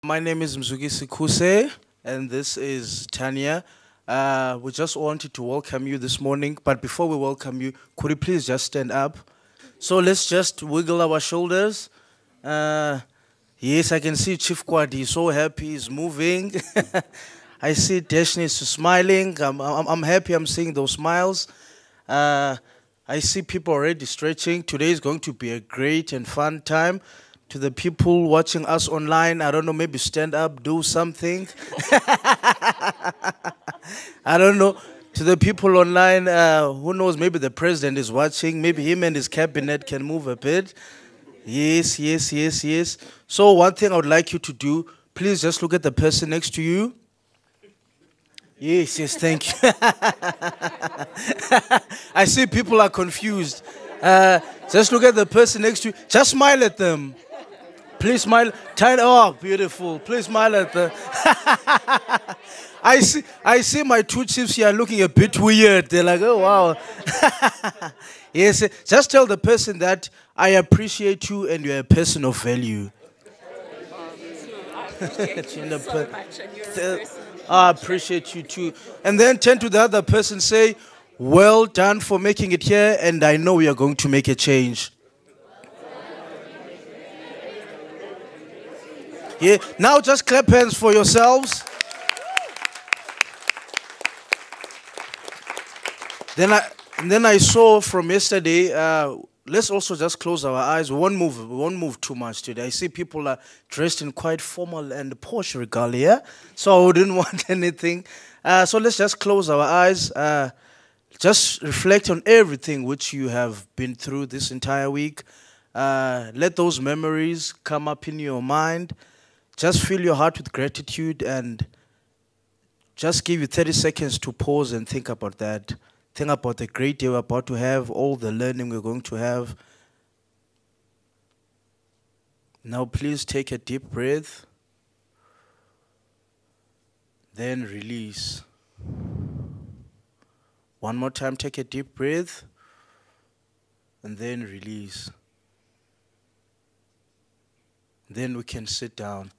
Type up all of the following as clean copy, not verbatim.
My name is Mzugisi Kuse, and this is Tanya. We just wanted to welcome you this morning, but before we welcome you, could you please just stand up? So let's just wiggle our shoulders. Yes, I can see Chief Kwadi, he's so happy, he's moving. I see Deshni is smiling. I'm happy I'm seeing those smiles. I see people already stretching. Today is going to be a great and fun time. To the people watching us online, I don't know, maybe stand up, do something. I don't know. To the people online, who knows, maybe the president is watching. Maybe him and his cabinet can move a bit. Yes, yes, yes, yes. So one thing I would like you to do, please just look at the person next to you. Yes, yes, thank you. I see people are confused. Just look at the person next to you. Just smile at them. Please smile. Oh, beautiful. Please smile at them. I see my two chiefs here looking a bit weird. They're like, oh, wow. Yes, just tell the person that I appreciate you and you're a person of value. I appreciate you too. And then turn to the other person, say, well done for making it here, and I know we are going to make a change. Yeah. Now just clap hands for yourselves. Then I saw from yesterday, let's also just close our eyes. We won't move too much today. I see people are dressed in quite formal and posh regalia, so I wouldn't want anything. So let's just close our eyes. Just reflect on everything which you have been through this entire week. Let those memories come up in your mind. Just fill your heart with gratitude and just give you 30 seconds to pause and think about that. Think about the great day we're about to have, all the learning we're going to have. Now please take a deep breath. Then release. One more time, take a deep breath. And then release. Then we can sit down.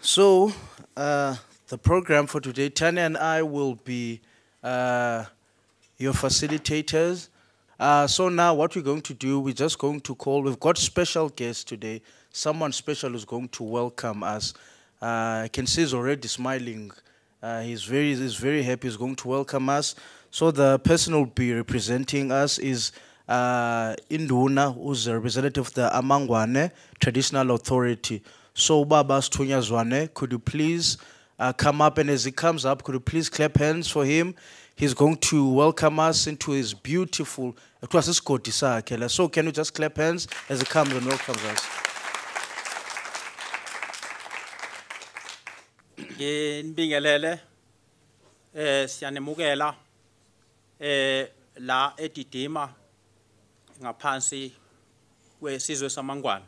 So, the program for today, Tanya and I will be your facilitators. So now what we're going to do, we're just going to call, we've got special guests today. Someone special is going to welcome us. I can see he's already smiling. He's very happy, he's going to welcome us. So the person who will be representing us is Induna, who's a representative of the Amangwane Traditional Authority. So Baba Stunya Zwane, could you please come up, and as he comes up, could you please clap hands for him? He's going to welcome us into his beautiful, so can you just clap hands as he comes and welcomes us? Nbingelele siyanemukela la edidima ngaphansi kwesizwe samangwane.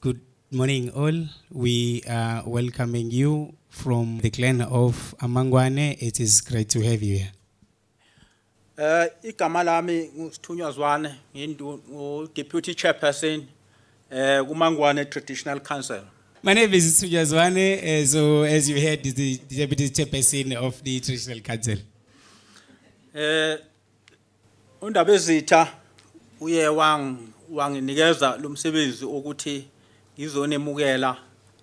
Good morning all. We are welcoming you from the clan of Amangwane. It is great to have you here. Igama lami nguSithunywa Zwane, ngingu-Deputy Chairperson kuMangwane Traditional Council. My name is Suja Zwane, so as you heard, is the Deputy Chairperson of the Traditional Council. Undaba ezitha uye wanginikeza lo msebenzi ukuthi ngizonemukela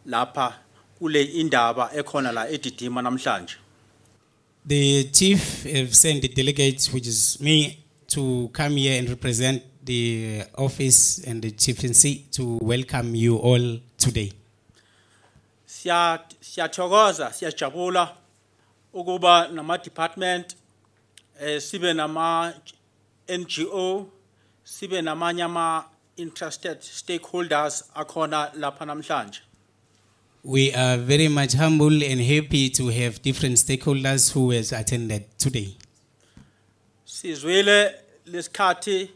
lapha kule indaba ekhona la edidima namhlanje. The chief have sent the delegates, which is me, to come here and represent the office and the chieftaincy to welcome you all today. Siyathokoza, siyajabula ukuba nama department sibe nama NGO sibe namanye ama interested stakeholders akhona lapha namhlanje. We are very much humble and happy to have different stakeholders who has attended today. Sizwile lesikhathi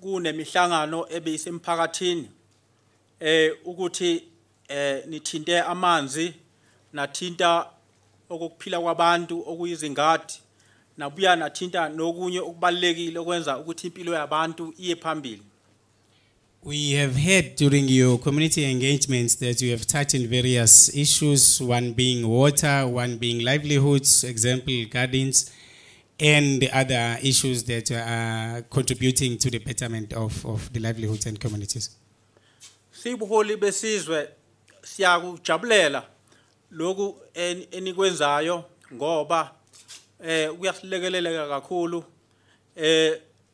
kunemihlangano ebeyisemphakathini ukuthi nithinte amanzi nathinta okuphila kwabantu okuyizingadi nabuya nathinta nokunye okubalekile okwenza ukuthi impilo yabantu iye phambili. We have heard during your community engagements that you have touched on various issues, one being water, one being livelihoods, example gardens, and the other issues that are contributing to the betterment of the livelihoods and communities. Sibuholi besizwe siyakujabulela lokhu enikwenzayo ngoba kuyasilekeleleka kakhulu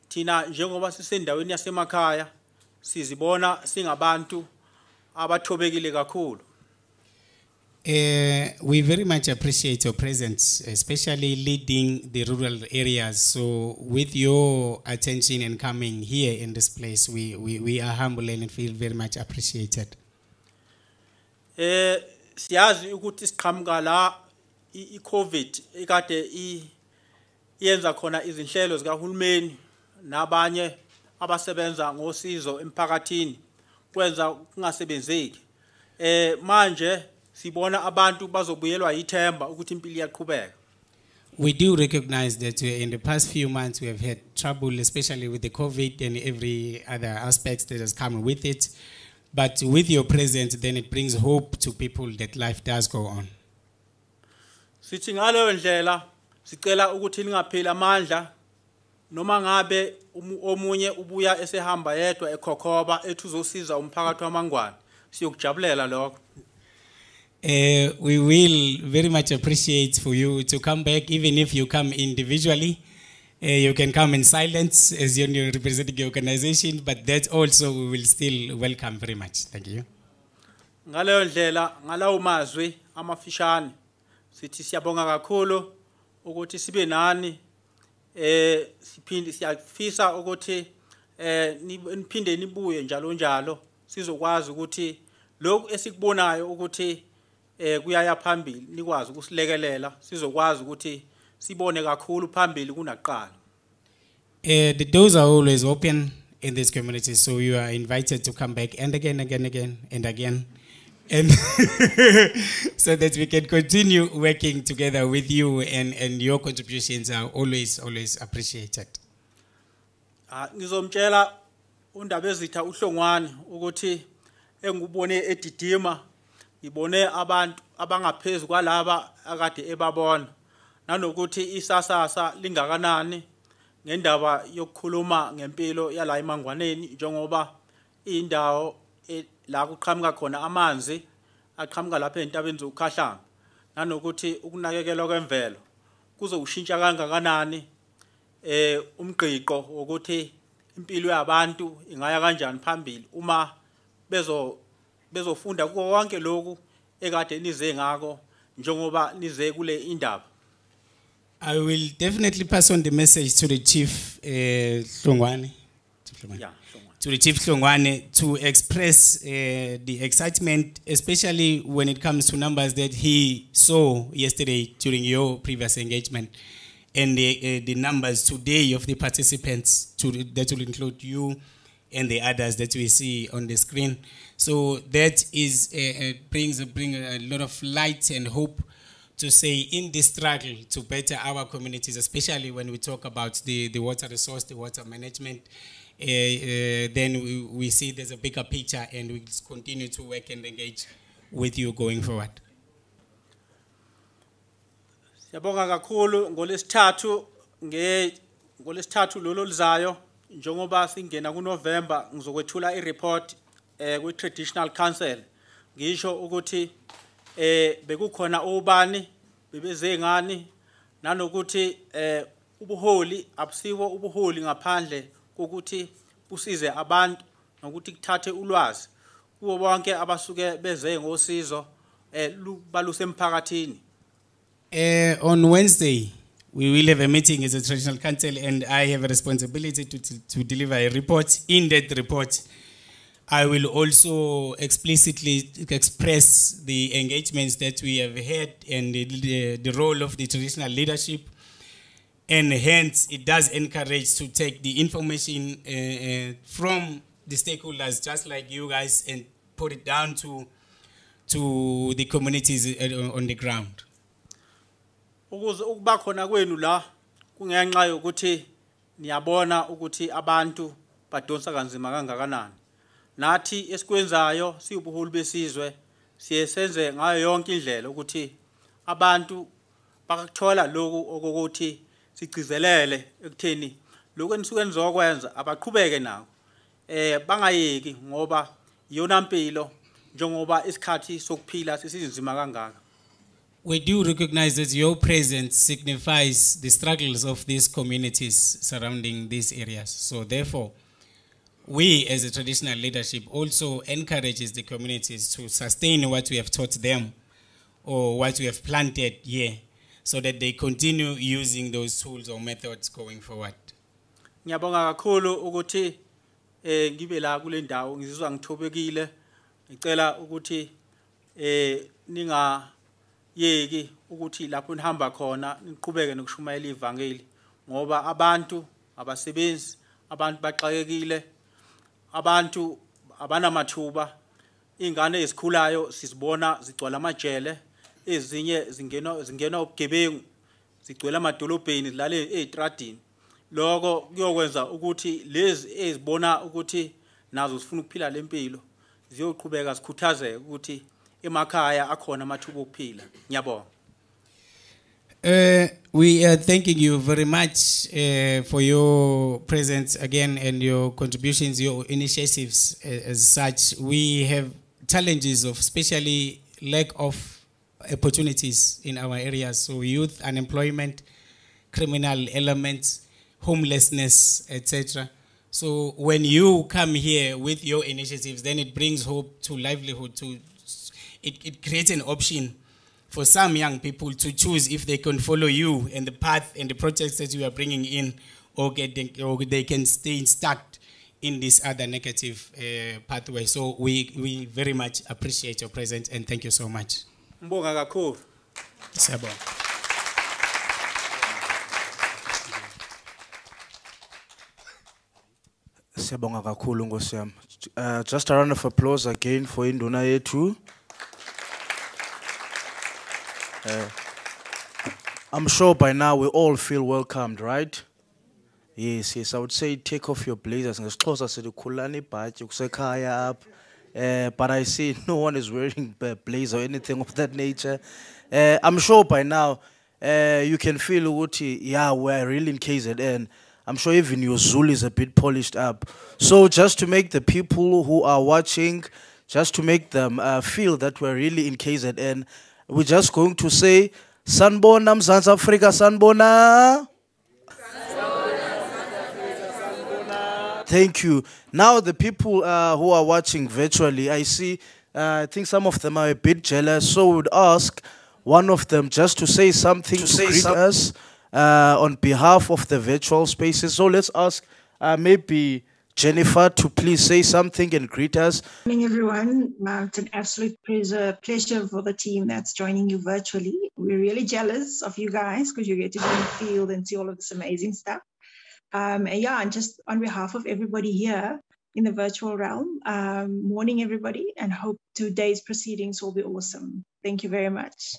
thina njengoba sisendaweni yasemakhaya sizibona singabantu abathobekile kakhulu. We very much appreciate your presence, especially leading the rural areas. So with your attention and coming here in this place, we are humble and feel very much appreciated. Siyazi ukuthi siqhamuka la i-COVID ikade yenza khona izinhlelo zikahulumeni nabanye abasebenza ngosizo emphakathini kwenza kungasebenzeki. Manje sibona abantu bazobuyelwa yithemba ukuthi impilo iyaqhubeka. We do recognize that in the past few months we have had trouble, especially with the COVID and every other aspects that has come with it. But with your presence, then it brings hope to people that life does go on. Sithi ngaleyo ndlela sicela ukuthi ningapheli amandla noma ngabe omunye ubuya esehamba yedwa ekhokhoba ethi uzosiza umphakathi wamangwane siyokujabulela lokho. We will very much appreciate for you to come back, even if you come individually. You can come in silence as you're representing your organization, but that also we will still welcome very much. Thank you. Ngaleyo ndlela ngalawo mazwi amafishane sithi siyabonga kakhulu ukuthi sibe nani siphinde siyafisa ukuthi niphinde nibuye njalo njalo sizokwazi ukuthi lokho esikubonayo ukuthi kuyaya phambili nikwazi ukusilekelela sizokwazi ukuthi sibone kakhulu phambili kunaqala. The doors are always open in this community, so you are invited to come back and again and again and so that we can continue working together with you, and your contributions are always appreciated. Ngizomtshela undaba ezitha uhlongwane ukuthi engubone edidima ngibone abantu abangaphezulu kwalaba akade ebabona nanokuthi isasasa lingakanani ngendaba yokukhuluma ngempilo yala emangwaneni njengoba indawo la kuqhamuka khona amanzi aqhamuka lapha entabeni zokukhahlanga nanokuthi ukunakekelwa kwemvelo kuzowushintsha kangakanani umgqiqo ukuthi impilo yabantu ingaya kanjani phambili uma bezofunda konke lokhu ekade nize ngako njengoba nize kule indaba. I will definitely pass on the message to the Chief Hlongwane. To the Chief Hlongwane to express the excitement, especially when it comes to numbers that he saw yesterday during your previous engagement, and the numbers today of the participants that will include you and the others that we see on the screen. So that is bring a lot of light and hope to say in this struggle to better our communities, especially when we talk about the water resource, the water management. Then we see there's a bigger picture, and we continue to work and engage with you going forward. Siyabonga kakhulu ngolesithathu lolo lizayo njengoba singena kuNovember ngizokwethula ireport kwi-Traditional Council ngisho ukuthi bekukhona obani bebeze ngani nanokuthi ubuholi abusiwo ubuholi ngaphandle kokuthi usize abantu nokuthi kuthathe ulwazi kubo bonke abasuke beze ngosizo balusemphakathini. On Wednesday we will have a meeting as a Traditional Council, and I have a responsibility to deliver a report. In that report I will also explicitly express the engagements that we have had and the role of the traditional leadership, and hence it does encourage to take the information from the stakeholders just like you guys and put it down to the communities on the ground. Ukuba khona kwenu la kungenxa yokuthi niyabona ukuthi abantu badonsa kanzima kangakanani nathi esikwenzayo siubuholi besizwe siyesenze ngayo yonke indlela ukuthi abantu bakuthola lokhu okokuthi sigcizelele ekutheni lokho enisuke enizokwenza abaqhubeke nako bangayeki ngoba iyona mpilo njengoba isikhathi sokuphila sesinzima kangaka. We do recognize that your presence signifies the struggles of these communities surrounding these areas. So therefore, we as a traditional leadership also encourages the communities to sustain what we have taught them or what we have planted here so that they continue using those tools or methods going forward. Ngiyabonga kakhulu ukuthi ngibe la kule ndawo ngizizwa ngithobekile ngicela ukuthi ningayeki ukuthi lapho nihamba khona niqhubeke nokushumayela ivangeli ngoba abantu abasebenzi abantu baxakekile abantu abanamathuba ingane ezikhulayo sizibona zigcwala amajele ezinye zingena ubugebengu zigcwala amadolobheni zilale ezitradini lokho kuyokwenza ukuthi lezi ezibona ukuthi nazo zifuna ukuphila lempilo ziyoqhubeka zikhuthazeke ukuthi emakhaya akhona amathuba okuphila. Ngiyabonga. We are thanking you very much for your presence again and your contributions, your initiatives as such. We have challenges of especially lack of opportunities in our areas. So youth unemployment, criminal elements, homelessness, etc. So when you come here with your initiatives, then it brings hope to livelihood. It creates an option for some young people to choose if they can follow you and the path and the projects that you are bringing in, or they can stay stuck in this other negative pathway. So we very much appreciate your presence and thank you so much. Mbonga kakhulu. Siyabonga. Siyabonga kakhulu Nkosi yami. Just a round of applause again for induna yethu. I'm sure by now we all feel welcomed, right? Yes, I would say take off your blazers. But I see no one is wearing a blazer or anything of that nature. I'm sure by now you can feel, yeah, we're really in KZN. I'm sure even your Zulu is a bit polished up. So just to make the people who are watching, just to make them feel that we're really in KZN, we're just going to say, Sanbona, Mzansi Afrika, Sanbona. Thank you. Now the people who are watching virtually, I see, I think some of them are a bit jealous, so we would ask one of them just to say something to greet us on behalf of the virtual spaces. So let's ask maybe Jennifer to please say something and greet us. Good morning, everyone. It's an absolute pleasure for the team that's joining you virtually. We're really jealous of you guys because you get to be in the field and see all of this amazing stuff. And just on behalf of everybody here in the virtual realm, morning, everybody, and hope today's proceedings will be awesome. Thank you very much.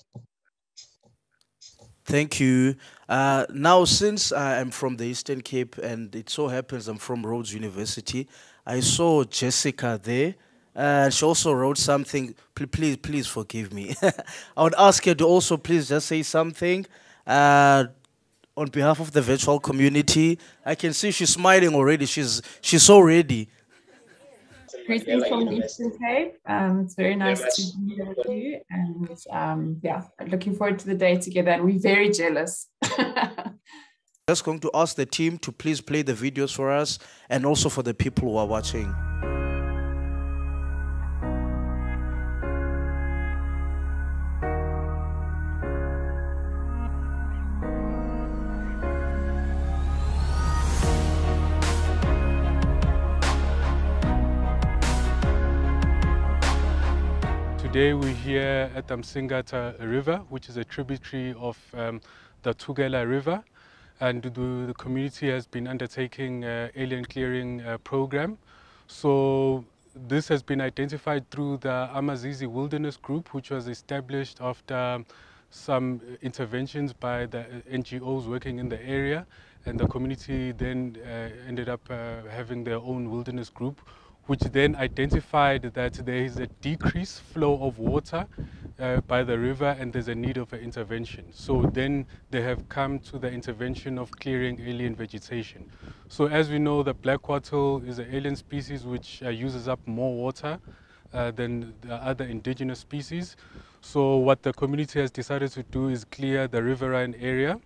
Thank you. Now, since I'm from the Eastern Cape and it so happens I'm from Rhodes University, I saw Jessica there. She also wrote something. Please forgive me. I would ask her to also please just say something on behalf of the virtual community. I can see she's smiling already. She's so ready. Greetings from the Eastern Cape. It's very nice to be here with you, and looking forward to the day together. And we're very jealous. Just going to ask the team to please play the videos for us and also for the people who are watching. Today we're here at the Msingata River, which is a tributary of the uThukela River, and the community has been undertaking alien clearing program. So this has been identified through the Amazizi Wilderness Group, which was established after some interventions by the NGOs working in the area, and the community then ended up having their own wilderness group, which then identified that there is a decreased flow of water by the river and there's a need of an intervention. So then they have come to the intervention of clearing alien vegetation. So as we know, the black wattle is an alien species which uses up more water than the other indigenous species. So what the community has decided to do is clear the riverine area.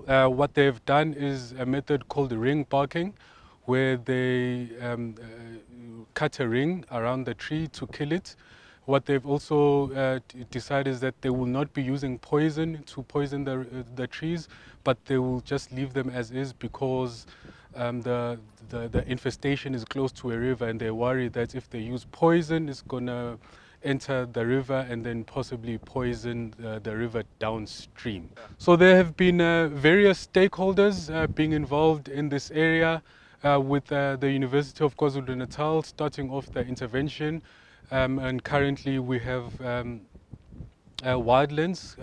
What they've done is a method called ring barking, where they cut a ring around the tree to kill it. What they've also decided is that they will not be using poison to poison the trees, but they will just leave them as is because the infestation is close to a river, and they're worried that if they use poison, it's going to enter the river and then possibly poison the river downstream. So there have been various stakeholders being involved in this area with the University of KwaZulu-Natal starting off the intervention, and currently we have Wildlands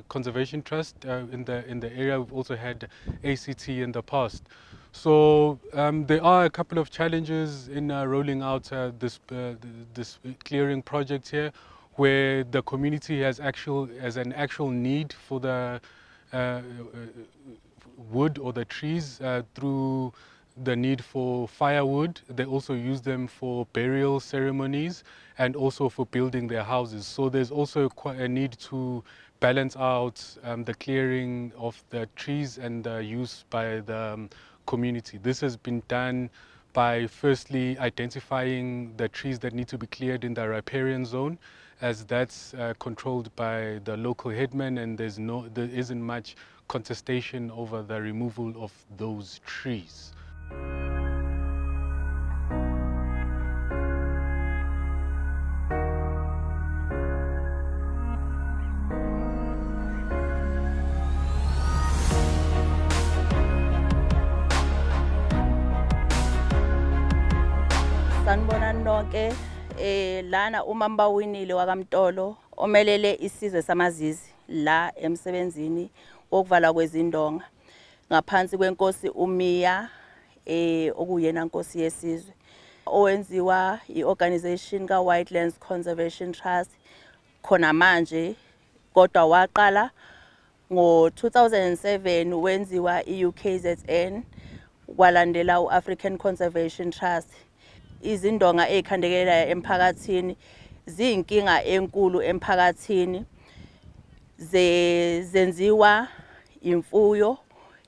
Conservation Trust in the area. We've also had ACT in the past. So there are a couple of challenges in rolling out this clearing project here, where the community has an actual need for the wood or the trees through the need for firewood. They also use them for burial ceremonies and also for building their houses. So there's also quite a need to balance out the clearing of the trees and the use by the community. This has been done by firstly identifying the trees that need to be cleared in the riparian zone, as that's controlled by the local headman, and there isn't much contestation over the removal of those trees. Sanibonani nonke lana umamba winile wakamtolo omelele isizwe samazizi la emsebenzini wokuvala kwezindonga ngaphansi kwenkosi uMiya okuyena nkosi yesizwe owenziwa iorganization kaWildlands Conservation Trust khona manje, kodwa waqala ngo-2007 wenziwa iUKZN kwalandela uAfrican Conservation Trust. Izindonga ezikhandekela emphakathini ziyinkinga enkulu emphakathini, zenziwa imfuyo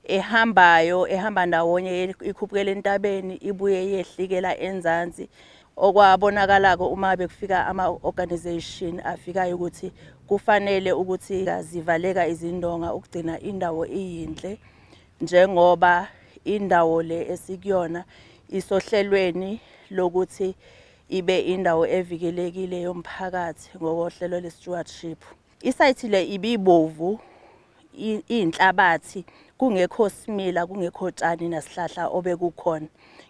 ehamba ndawonye ikhuphukela entabeni ibuye yehlikela enzansi. Okwabonakalako uma bekufika ama-organization afikayo ukuthi kufanele ukuthi zivaleka izindonga ukugcina indawo iyinhle, njengoba indawo le esikuyona isohlelweni lokuthi ibe indawo evikelekile yomphakathi ngokohlelo le-stewardship. Isite le ibibovu, inhlabathi, kungekho simila, kungekho tshani nasihlahla obekukhona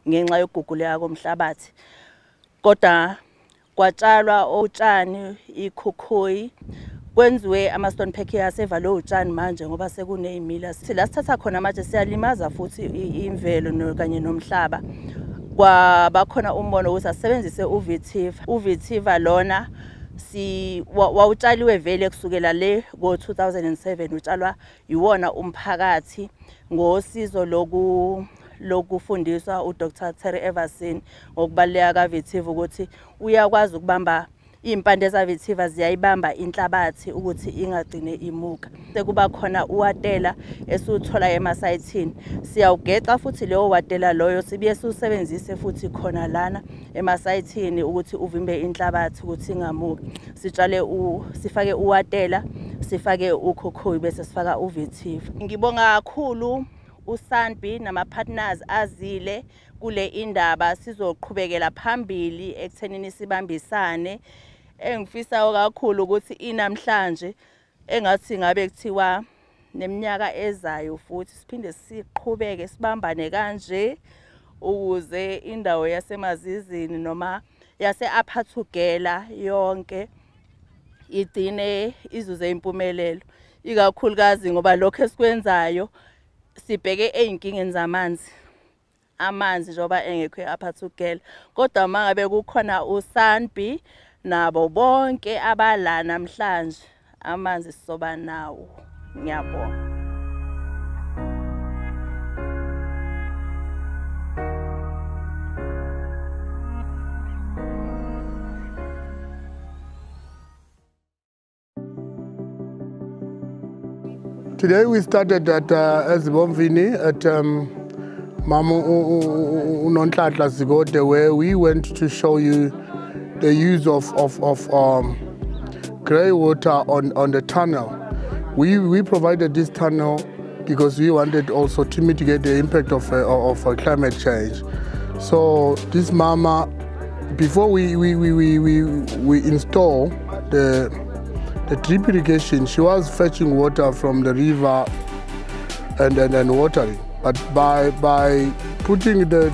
ngenxa yokuguguleka komhlabathi. Kodwa kwatshalwa utshani, ikhukhuyi, kwenziwe ama-stone packers evalwe utshani manje ngoba sekunezimila. La sithatha khona manje siyalimaza futhi imvelo kanye nomhlaba. Kwabakhona umbono ukuthi asebenzise uVitiva. uVitiva lona wawutshaliwe vele kusukela le ngo-2007 utshalwa yiwona umphakathi ngosizo lokufundiswa uDr. Terry Everson ngokubaluleka kaVitiva ukuthi uyakwazi ukubamba impande zaVitiva, ziyayibamba inhlabathi ukuthi ingagcine imuka. Sekuba khona uwatela esuthola emasayithini, siyawugeca futhi leyo watela loyo sibuye siwusebenzise futhi khona lana emasayithini ukuthi uvimbe inhlabathi ukuthi ingamuki. Sifake uwatela, sifake ukhukhuyi bese sifaka uVitiva. Ngibonga kakhulu uSANBI nama-partners azile kule indaba, sizoqhubekela phambili ekuthenini sibambisane. Engifisayo kakhulu ukuthi inamhlanje engathi ngabe kuthiwa neminyaka ezayo futhi siphinde siqhubeke sibambane kanje ukuze indawo yasemazizini noma yase-uThukela yonke igcine izuze impumelelo, ikakhulukazi ngoba lokho esikwenzayo sibheke ezinkingeni zamanzi. amanzi njengoba engekho apha uThukela. Kodwa mangabe kukhona uSANBI nabo bonke abala namhlanje amanzi sizoba nawo. Ngiyabonga. Today we started at Ezibomvini at Mamu Unontlatla Zigote, where we went to show you the use of grey water on the tunnel. We provided this tunnel because we wanted also to mitigate the impact of climate change. So this mama, before we install the drip irrigation, she was fetching water from the river and watering. But by putting the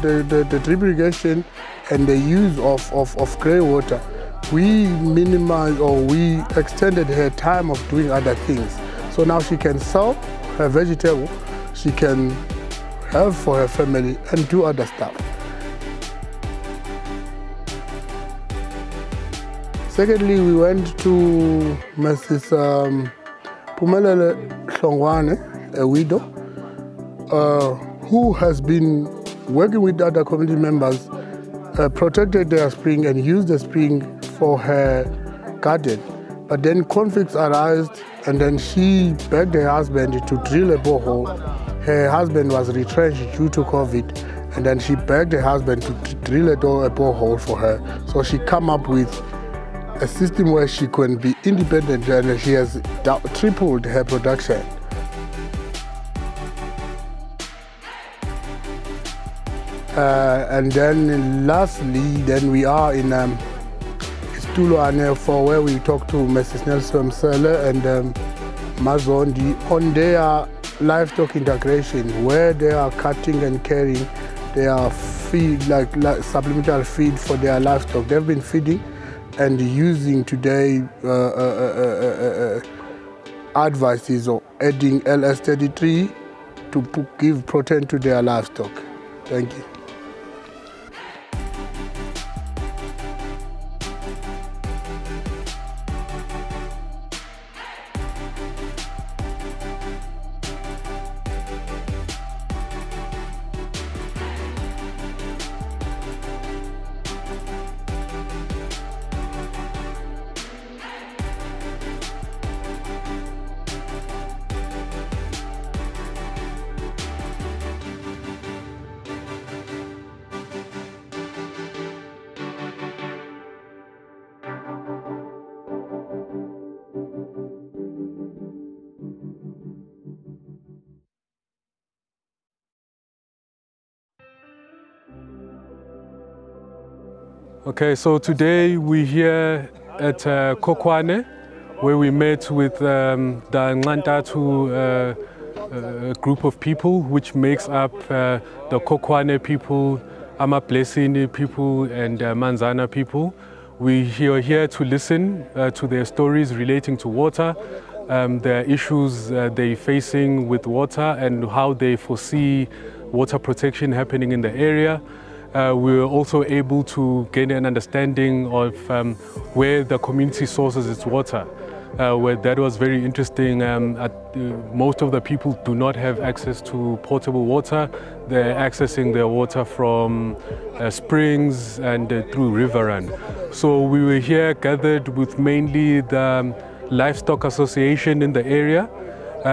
drip irrigation and the use of grey water, we minimized or we extended her time of doing other things. So now she can sell her vegetable, she can have for her family and do other stuff. Secondly, we went to Mrs. Pumelele Hlongwane, a widow, who has been working with other community members, protected their spring and used the spring for her garden. But then conflicts arose, and then she begged her husband to drill a borehole. Her husband was retrenched due to COVID, and then she begged her husband to drill a borehole for her. So she came up with a system where she can be independent, and she has tripled her production. And then lastly, then we are in Istulwane for where we talk to Mrs. Nelson Msele and Mazondi on their livestock integration, where they are cutting and carrying their feed, like supplemental feed for their livestock. They've been feeding and using today advices of adding LS33 to give protein to their livestock. Thank you. Okay, so today we're here at Kokwane, where we met with the Nxantatu group of people, which makes up the Kokwane people, Amablesini people, and Manzana people. We are here to listen to their stories relating to water, the issues they're facing with water, and how they foresee water protection happening in the area. We were also able to gain an understanding of where the community sources its water. Where that was very interesting. Most of the people do not have access to potable water. They're accessing their water from springs and through river run. So we were here gathered with mainly the livestock association in the area.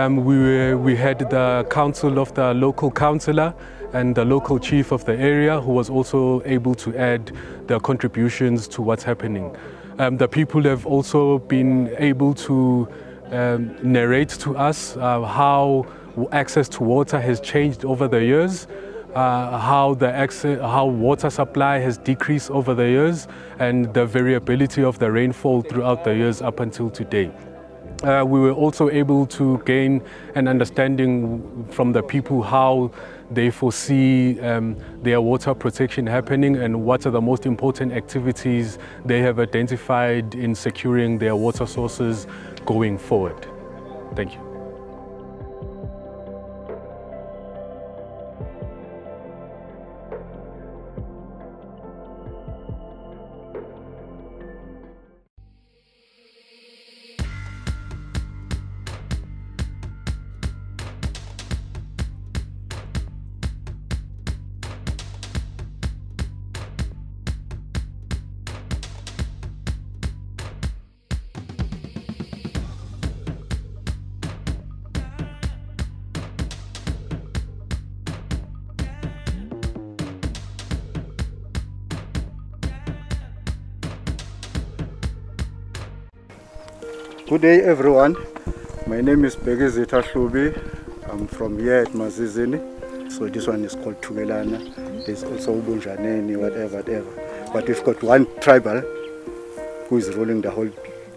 We had the council of the local councillor and the local chief of the area, who was also able to add their contributions to what's happening. The people have also been able to narrate to us how access to water has changed over the years, how water supply has decreased over the years, and the variability of the rainfall throughout the years up until today. We were also able to gain an understanding from the people how they foresee their water protection happening and what are the most important activities they have identified in securing their water sources going forward. Thank you. Good day, everyone. My name is Begizita Hlubi. I'm from here at Mazizini. So this one is called uThukela. There's also Ubunjaneni, whatever. But we've got one tribal who is ruling the whole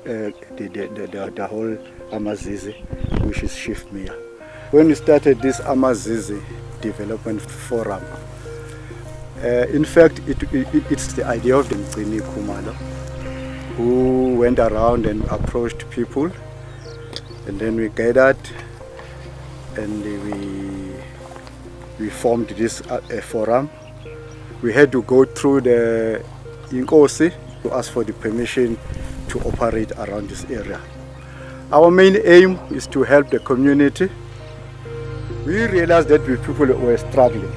the whole Amazizi, which is Chief Mia. When we started this Amazizi Development Forum, in fact, it's the idea of the Mgcini Khumalo, who went around and approached people, and then we gathered and we formed this forum. We had to go through the Inkosi to ask for the permission to operate around this area. Our main aim is to help the community. We realized that people were struggling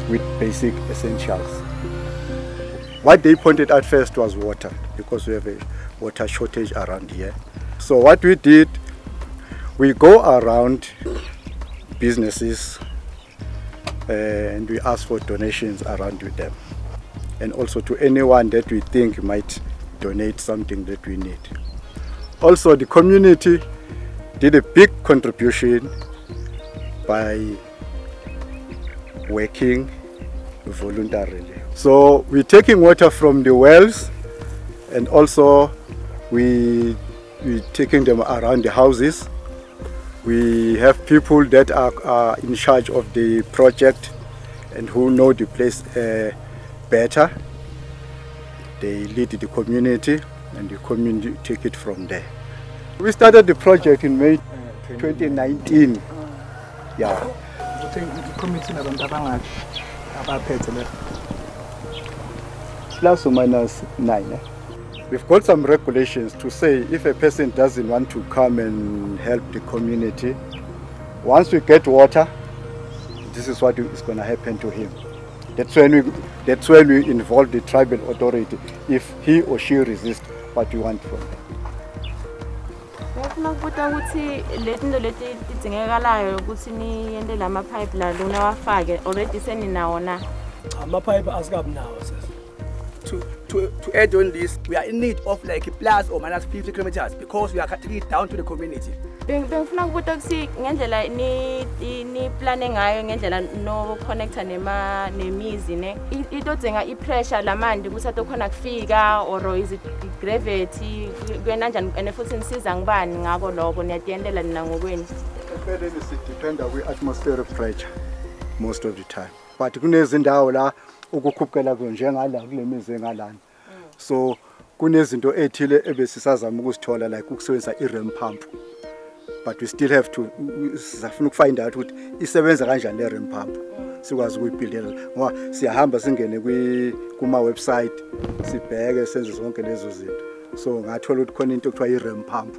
with basic essentials. What they pointed out first was water, because we have a water shortage around here. So what we did, we go around businesses and we ask for donations around with them, and also to anyone that we think might donate something that we need. Also, the community did a big contribution by working voluntarily. So we're taking water from the wells, and also we're taking them around the houses. We have people that are in charge of the project and who know the place better. They lead the community, and the community take it from there. We started the project in May 2019. Yeah. Plus or minus 9. We've got some regulations to say if a person doesn't want to come and help the community, once we get water, this is what is going to happen to him. That's when we involve the tribal authority if he or she resists what we want from him. To add on this, we are in need of like plus or minus 50 kilometers because we are cutting it down to the community. Bengifuna ukubuza ukuthi ngendlela ni planning ngayo ngendlela no connecta nemizi ne idodzenga ipressure lamanti kusato khona kufika or is it gravity kwena njani ene futhi nisiza ngibani ngako lokho niyatiyendela nina ngokweni. Empeleni sidependa kwi atmospheric pressure most of the time, but kunezindawo la ukukhuphukela njengala kule mizi engalana. So kunezinto ethile ebesisazama ukusithola like ukusebenzisa i-rem pump, but we still have to sifuna ukufind out ukuthi isebenza kanjani le rem pump sikwazi ukuyibuildela ngoba siyahamba singene kuma website sibheke senze zonke lezo zinto. So ngathola ukuthi khona into ekuthiwa i-rem pump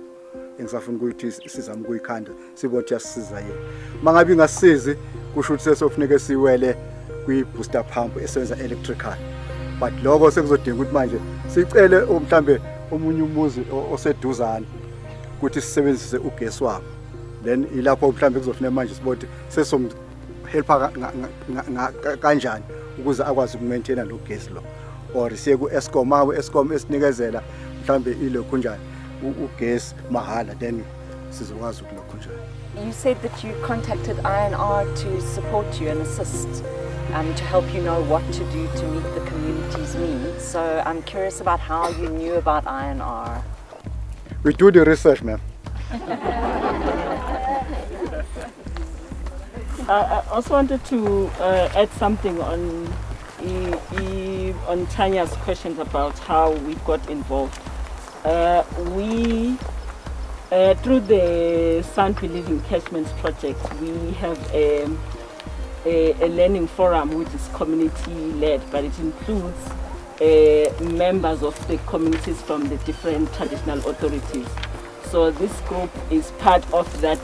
engisafuna ukuthi sizama ukuyikhanda sibothi yasisiza yena. Mangabe ingasizi kusho ukuthi sesofuneka siwele kwi-booster pump esebenza electrical, but lokho sekuzodinga ukuthi manje sicele mhlambe omunye umuzi oseduzana ukuthi sisebenzise ugesi wabo, then ilapho mhlambe kuzofuneka manje sibothi sesomhelpa kanjani ukuze akwazi ukumaintaina lo gesi lo, or siye ku-Eskom Eskom esinikezela mhlambe ilokhu njani ugesi mahala, then sizokwazi ukulokhu njani. You said that you contacted INR to support you and assist, to help you know what to do to meet the community's needs. So I'm curious about how you knew about INR. We do the research, ma'am. I also wanted to add something on Tanya's questions about how we got involved. We through the SANBI Living Catchments Project, we have a learning forum which is community-led, but it includes members of the communities from the different traditional authorities. So this group is part of that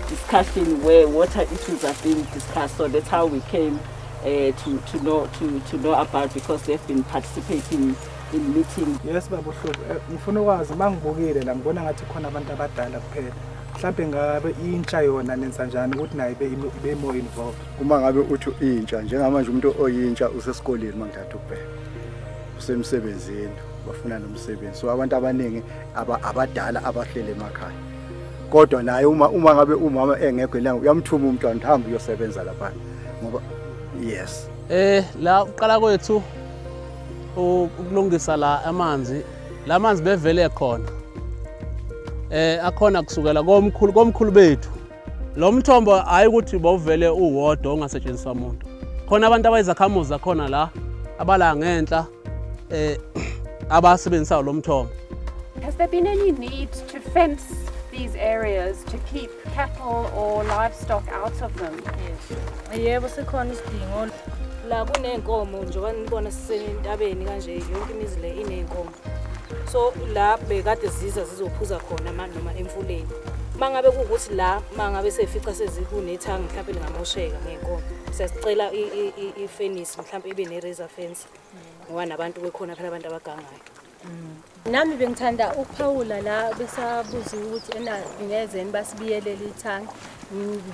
discussion where water issues are being discussed. So that's how we came to know about, because they've been participating in meetings. Yes, Babu, ngifuna ukwazi mangibukile la ngibona ngathi khona abantu abadala kuphela. Mhlawumbe ngabe intsha yona nenza njani ukuthi nayo ibe more involved. Uma ngabe uthi intsha njengamanje umuntu oyintsha usesikoleni mangithatha ukubheka. Usemsebenzini bafuna nomsebenzi. So abantu abaningi abadala abahlele emakhaya. Kodwa naye uma ngabe umama engekho ilanga uyamthuma umntwana hamba uyosebenza lapha. Ngoba yes. La uqala kwethu ukulungisa la amanzi. La manzi bevele khona. Akhona kusukela komkhulu bethu. Lo mthombo hayi ukuthi bawuvele uwodwa ongasetshenziswa umuntu. Khona abantu abayizakhamuzi zakhona la abala ngenhla abasebenzisa lo mthombo. Has there been any need to fence these areas to keep cattle or livestock out of them? Yes. Yebo sekhona isidingo la kunenkomo njengoba nibona sisentabeni kanje yonke imizi le inenkomo. So la bekade zizophuza khona noma emfuleni. Mangabe kuukuthi la mangabe sefica sezikunethanga mhlawumbe lingamosheka ngenkomo. Siyacela ifence mhlawumbe ibe ne-razor fence. Ngoba nabantu bekhona phela abantu abagangayo. Nami bengithanda ukuphawula la besabuza ukuthi ngezeni basibiyelele ithanga.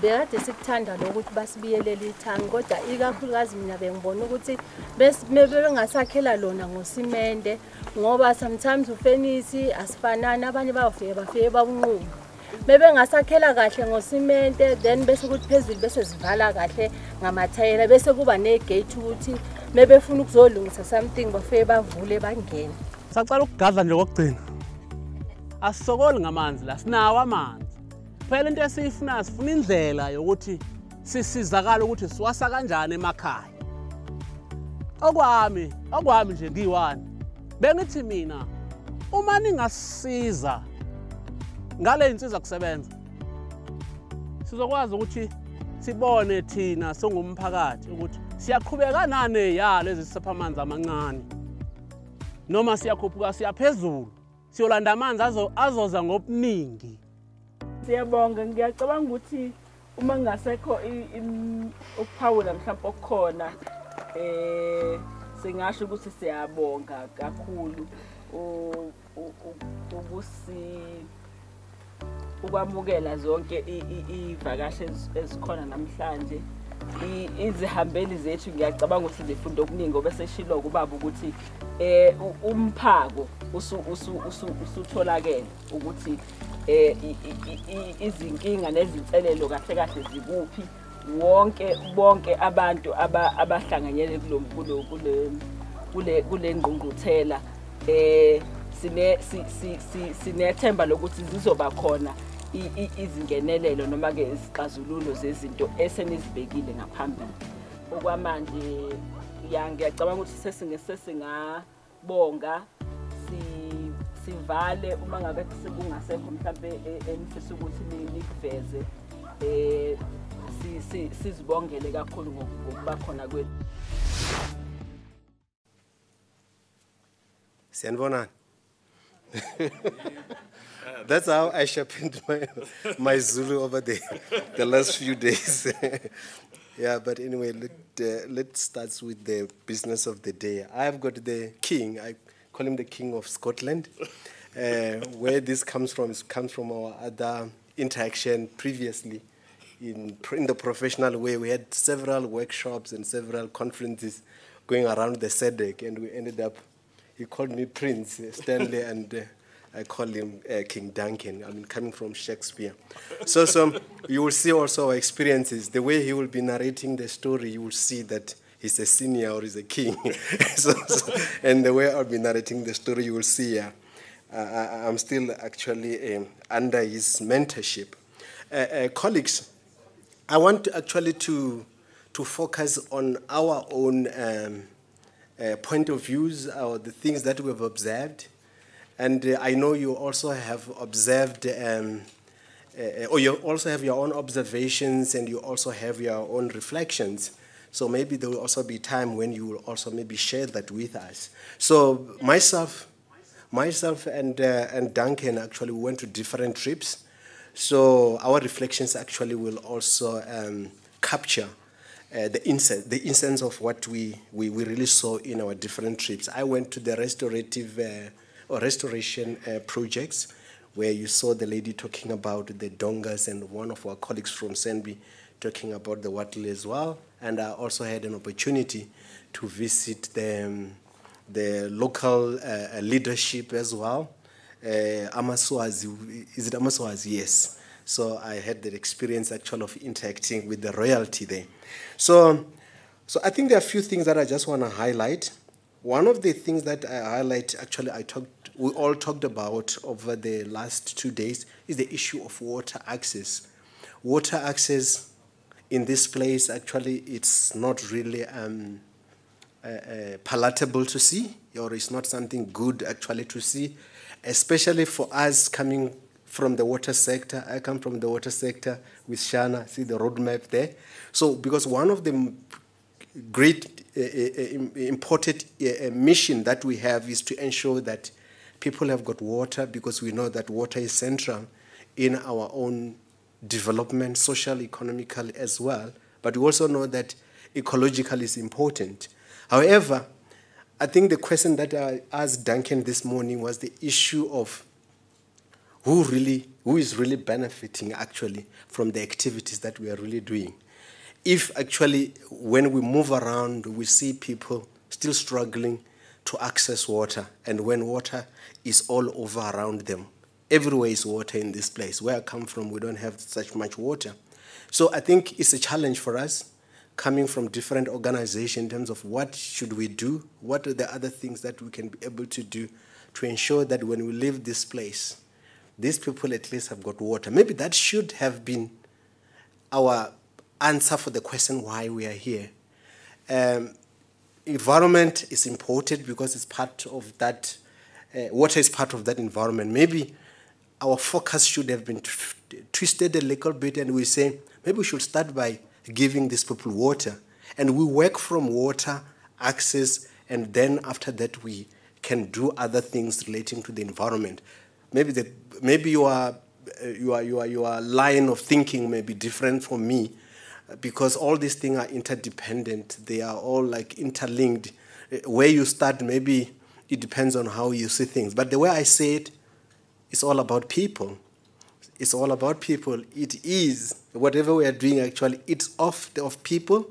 Bekade sikuthanda lokuthi basibiyelele ithanga kodwa ikakhulukazi mina bengibona ukuthi bengasakhela lona ngosimende ngoba sometimes ufenisi asifanani abanye bafike babunquma. Bebengasakhela kahle ngosimente then bese ukuthi phezulu bese sivala kahle ngamathayela bese kuba negate ukuthi befuna ukuzolungisa something bafike bavule bangene. Sacela ukugadla nje kokugcina. Asisokoli ngamanzi la sinawo amanzi. Phela into esifuna sifuna indlela yokuthi sisizakala ukuthi siwasa kanjani emakhaya. Okwami nje ngiwani. Bengithi mina uma ningasiza ngale insizwa kusebenza sizokwazi ukuthi sibone thina singumphakathi ukuthi siyaqhubeka nane lezi sipha amanzi amancane noma siyakhuphuka siyaphezulu siyolanda amanzi azoza ngobuningi. Siyabonga ngiyacabanga ukuthi uma ngasekho ukuphawula mhlawumbe okukhona singasho ukuthi siyabonga kakhulu ukwamukela zonke ivakashi ezikhona namhlanje. Izihambeli zethu ngiyacabanga ukuthi zifunda okuningi ngoba seshilo kubaba ukuthi umphako usutholakele ukuthi izinkinga nezinselelo kahle zikuphi bonke abantu abahlanganyele kule ngqungquthela sinethemba lokuthi zizoba khona izingenelelo noma ke izixazululo zezinto esenizibekile ngaphambili. Okwamanje ngiyacabanga ukuthi sesingabonga sivale uma ngabe sekungasekho mhlawumbe enifisa ukuthi nikuveze sizibongele kakhulu ngokuba khona kwethu. Sanibonani. That's how I sharpened my Zulu over the last few days. Yeah, but anyway, let's start with the business of the day. I've got the king. I call him the king of Scotland. Where this comes from our other interaction previously in the professional way. We had several workshops and several conferences going around the SADC, and we ended up, he called me Prince Stanley, and I call him King Duncan. I mean, coming from Shakespeare. So you will see also our experiences. The way he will be narrating the story, you will see that he's a senior or he's a king. And the way I'll be narrating the story, you will see I'm still actually under his mentorship. Colleagues, I want actually to focus on our own point of views, or the things that we've observed. And I know you also have observed, or you also have your own observations, and you also have your own reflections. So maybe there will also be time when you will also maybe share that with us. So myself and Duncan actually went to different trips. So our reflections actually will also capture the essence of what we really saw in our different trips. I went to the restoration projects, where you saw the lady talking about the dongas, and one of our colleagues from SANBI talking about the wattle as well. And I also had an opportunity to visit the the local leadership as well. Amaswazi, is it Amaswazi? Yes. So I had the experience actually of interacting with the royalty there. So I think there are a few things that I just want to highlight. One of the things that I highlight, actually we all talked about over the last 2 days, is the issue of water access. Water access in this place, actually, it's not really palatable to see, or it's not something good actually to see, especially for us coming from the water sector. I come from the water sector with Shana, see the roadmap there. So because one of the great important mission that we have is to ensure that people have got water, because we know that water is central in our own development, social, economical as well. But we also know that ecological is important. However, I think the question that I asked Duncan this morning was the issue of who is really benefiting actually from the activities that we are really doing. If actually when we move around, we see people still struggling to access water, and when water is all over around them, everywhere is water in this place. Where I come from, we don't have such much water. So I think it's a challenge for us coming from different organizations in terms of what should we do, what are the other things that we can be able to do to ensure that when we leave this place, these people at least have got water. Maybe that should have been our answer for the question why we are here. Environment is important because it's part of that, water is part of that environment. Maybe our focus should have been twisted a little bit, and we say, maybe we should start by giving these people water. And we work from water access, and then after that we can do other things relating to the environment. Maybe your line of thinking may be different from me, because all these things are interdependent. They are all like interlinked. Where you start, maybe it depends on how you see things. But the way I say it, it's all about people. It's all about people. It is, whatever we are doing actually, it's of people,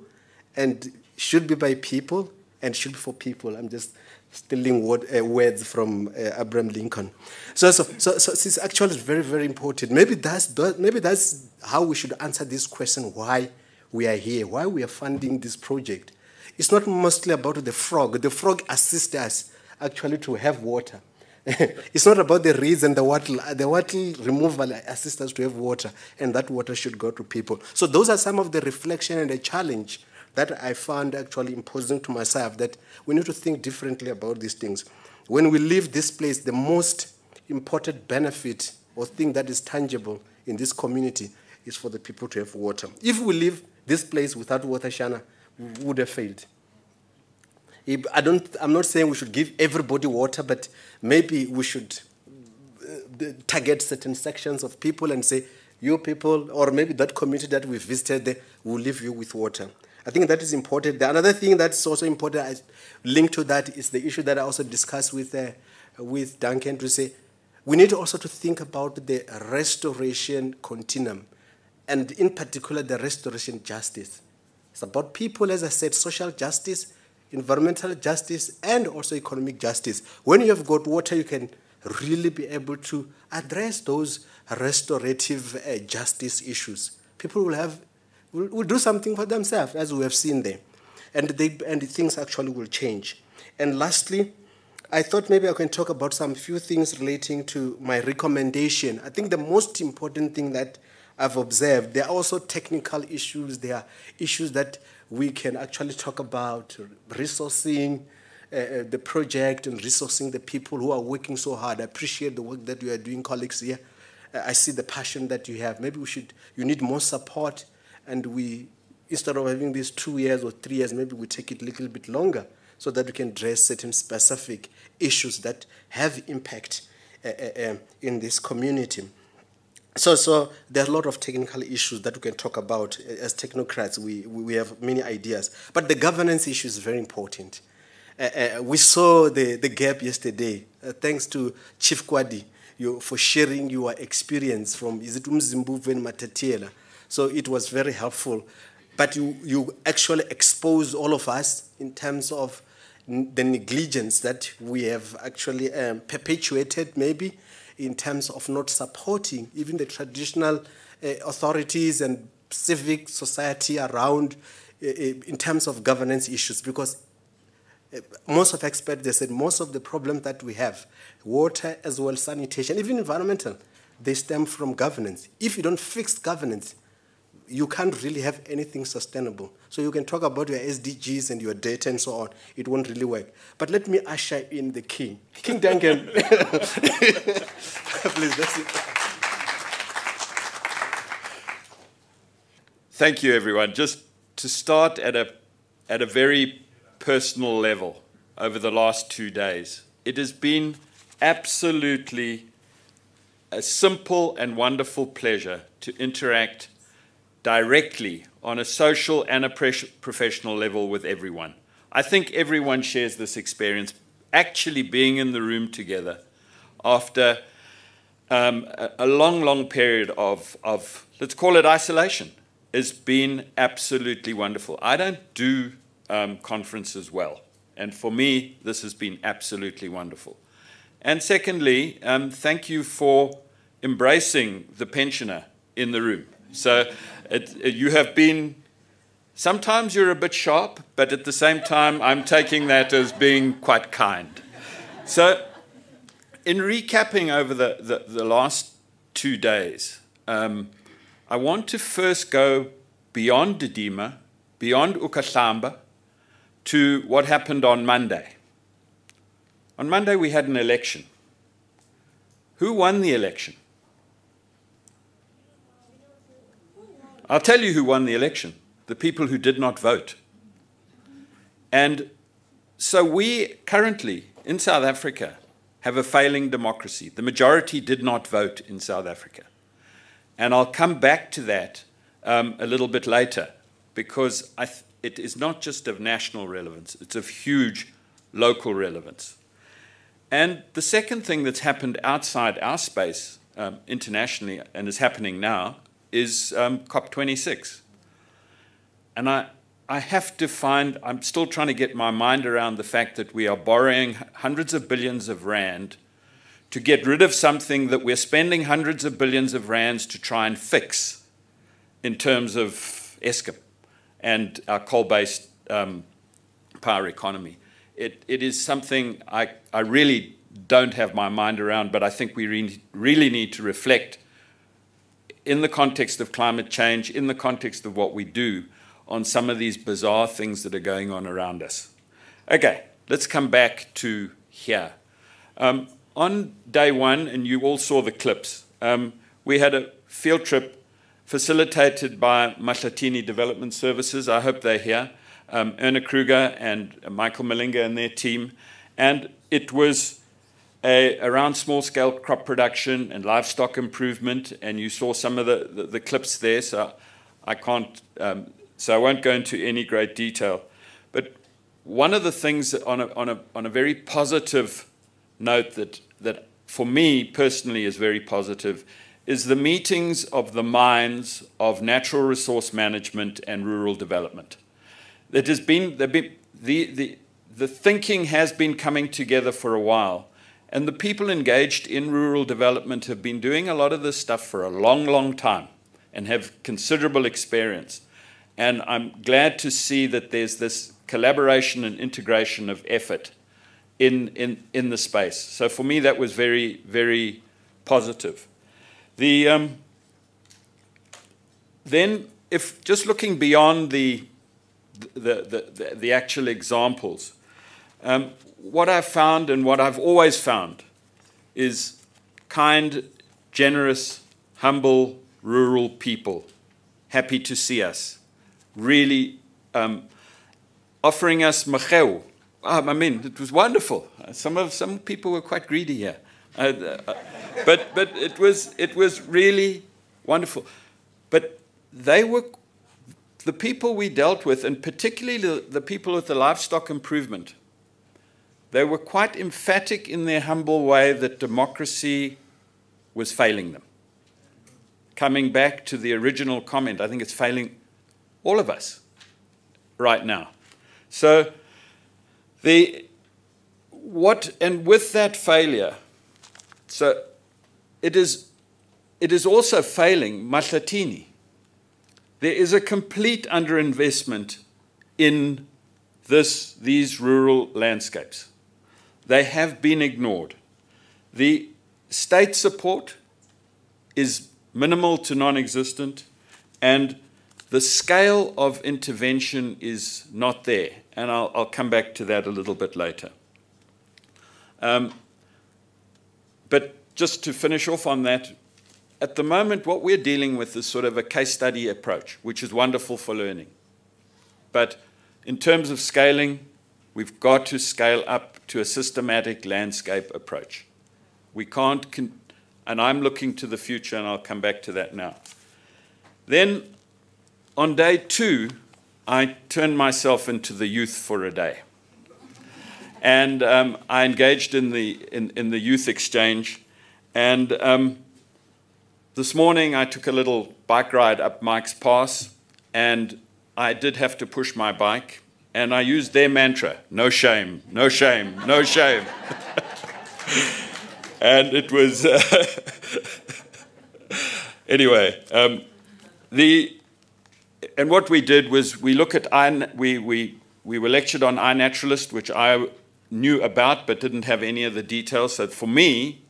and should be by people, and should be for people. I'm just stealing words from Abraham Lincoln. So it's actually very, very important. Maybe that's how we should answer this question, why we are here, why we are funding this project. It's not mostly about the frog. The frog assists us actually to have water. It's not about the reeds and the wattle. The wattle removal assists us to have water, and that water should go to people. So those are some of the reflection and the challenge that I found actually imposing to myself, that we need to think differently about these things. When we leave this place, the most important benefit or thing that is tangible in this community is for the people to have water. If we leave this place without water, Shana, we would have failed. I'm not saying we should give everybody water, but maybe we should target certain sections of people and say, you people, or maybe that community that we visited, will leave you with water. I think that is important. The another thing that's also important, linked to that, is the issue that I also discussed with Duncan, to say we need also to think about the restoration continuum, and in particular the restoration justice. It's about people, as I said, social justice, environmental justice, and also economic justice. When you have got water, you can really be able to address those restorative justice issues. People will do something for themselves, as we have seen there, and things actually will change. And lastly, I thought maybe I can talk about some few things relating to my recommendation. I think the most important thing that I've observed, there are also technical issues. There are issues that we can actually talk about, resourcing the project and resourcing the people who are working so hard. I appreciate the work that you are doing, colleagues here. I see the passion that you have. Maybe you need more support, and instead of having these 2 years or 3 years, maybe we take it a little bit longer so that we can address certain specific issues that have impact in this community. So there are a lot of technical issues that we can talk about. As technocrats, we have many ideas. But the governance issue is very important. We saw the gap yesterday. Thanks to Chief Kwadi for sharing your experience from Umzimbuvu and Matatiela. So it was very helpful. But you actually exposed all of us in terms of the negligence that we have actually perpetuated maybe in terms of not supporting even the traditional authorities and civic society around in terms of governance issues, because most of experts, they said most of the problems that we have, water as well, sanitation, even environmental, they stem from governance. If you don't fix governance, you can't really have anything sustainable. So you can talk about your SDGs and your data and so on. It won't really work. But let me usher in the king. King Duncan. Please, that's it. Thank you, everyone. Just to start at a very personal level over the last 2 days, it has been absolutely a simple and wonderful pleasure to interact directly on a social and a professional level with everyone. I think everyone shares this experience, actually being in the room together after a long, long period of, let's call it isolation, has been absolutely wonderful. I don't do conferences well, and for me, this has been absolutely wonderful. And secondly, thank you for embracing the pensioner in the room. So you have been, sometimes you're a bit sharp, but at the same time, I'm taking that as being quite kind. So in recapping over the last 2 days, I want to first go beyond Didima, beyond uKhahlamba, to what happened on Monday. On Monday, we had an election. Who won the election? I'll tell you who won the election: the people who did not vote. And so we currently, in South Africa, have a failing democracy. The majority did not vote in South Africa. And I'll come back to that a little bit later, because it is not just of national relevance, it's of huge local relevance. And the second thing that's happened outside our space internationally, and is happening now, is COP26. And I have to find, I'm still trying to get my mind around the fact that we are borrowing hundreds of billions of rand to get rid of something that we're spending hundreds of billions of rands to try and fix in terms of Eskom and our coal-based power economy. It is something I really don't have my mind around, but I think we really need to reflect in the context of climate change, in the context of what we do, on some of these bizarre things that are going on around us. Okay, let's come back to here. On day one, and you all saw the clips, we had a field trip facilitated by Mahlatini Development Services. I hope they're here. Erna Kruger and Michael Malinga and their team. And it was around small-scale crop production and livestock improvement. And you saw some of the clips there, so I can't, so I won't go into any great detail. But one of the things that on a very positive note that for me personally is very positive is the meetings of the minds of natural resource management and rural development. It has been, the thinking has been coming together for a while, and the people engaged in rural development have been doing a lot of this stuff for a long, long time and have considerable experience. And I'm glad to see that there's this collaboration and integration of effort in the space. So for me, that was very, very positive. Then, if just looking beyond the actual examples, what I've found and what I've always found is kind, generous, humble, rural people, happy to see us, really offering us macheu. I mean, it was wonderful. Some people were quite greedy here, but it was really wonderful. But they were the people we dealt with, and particularly the people with the livestock improvement. They were quite emphatic in their humble way that democracy was failing them. Coming back to the original comment, I think it's failing all of us right now. So And with that failure, so it is also failing Mahlatini. There is a complete underinvestment in these rural landscapes. They have been ignored. The state support is minimal to non-existent, and the scale of intervention is not there. And I'll come back to that a little bit later. But just to finish off on that, at the moment, what we're dealing with is sort of a case study approach, which is wonderful for learning. But in terms of scaling, we've got to scale up to a systematic landscape approach. We can't, and I'm looking to the future, and I'll come back to that now. Then, on day 2, I turned myself into the youth for a day. And I engaged in the youth exchange. And this morning, I took a little bike ride up Mike's Pass, and I did have to push my bike. And I used their mantra, no shame, no shame, no shame. And it was, anyway, and what we did was we look at, we were lectured on iNaturalist, which I knew about but didn't have any of the details. So for me,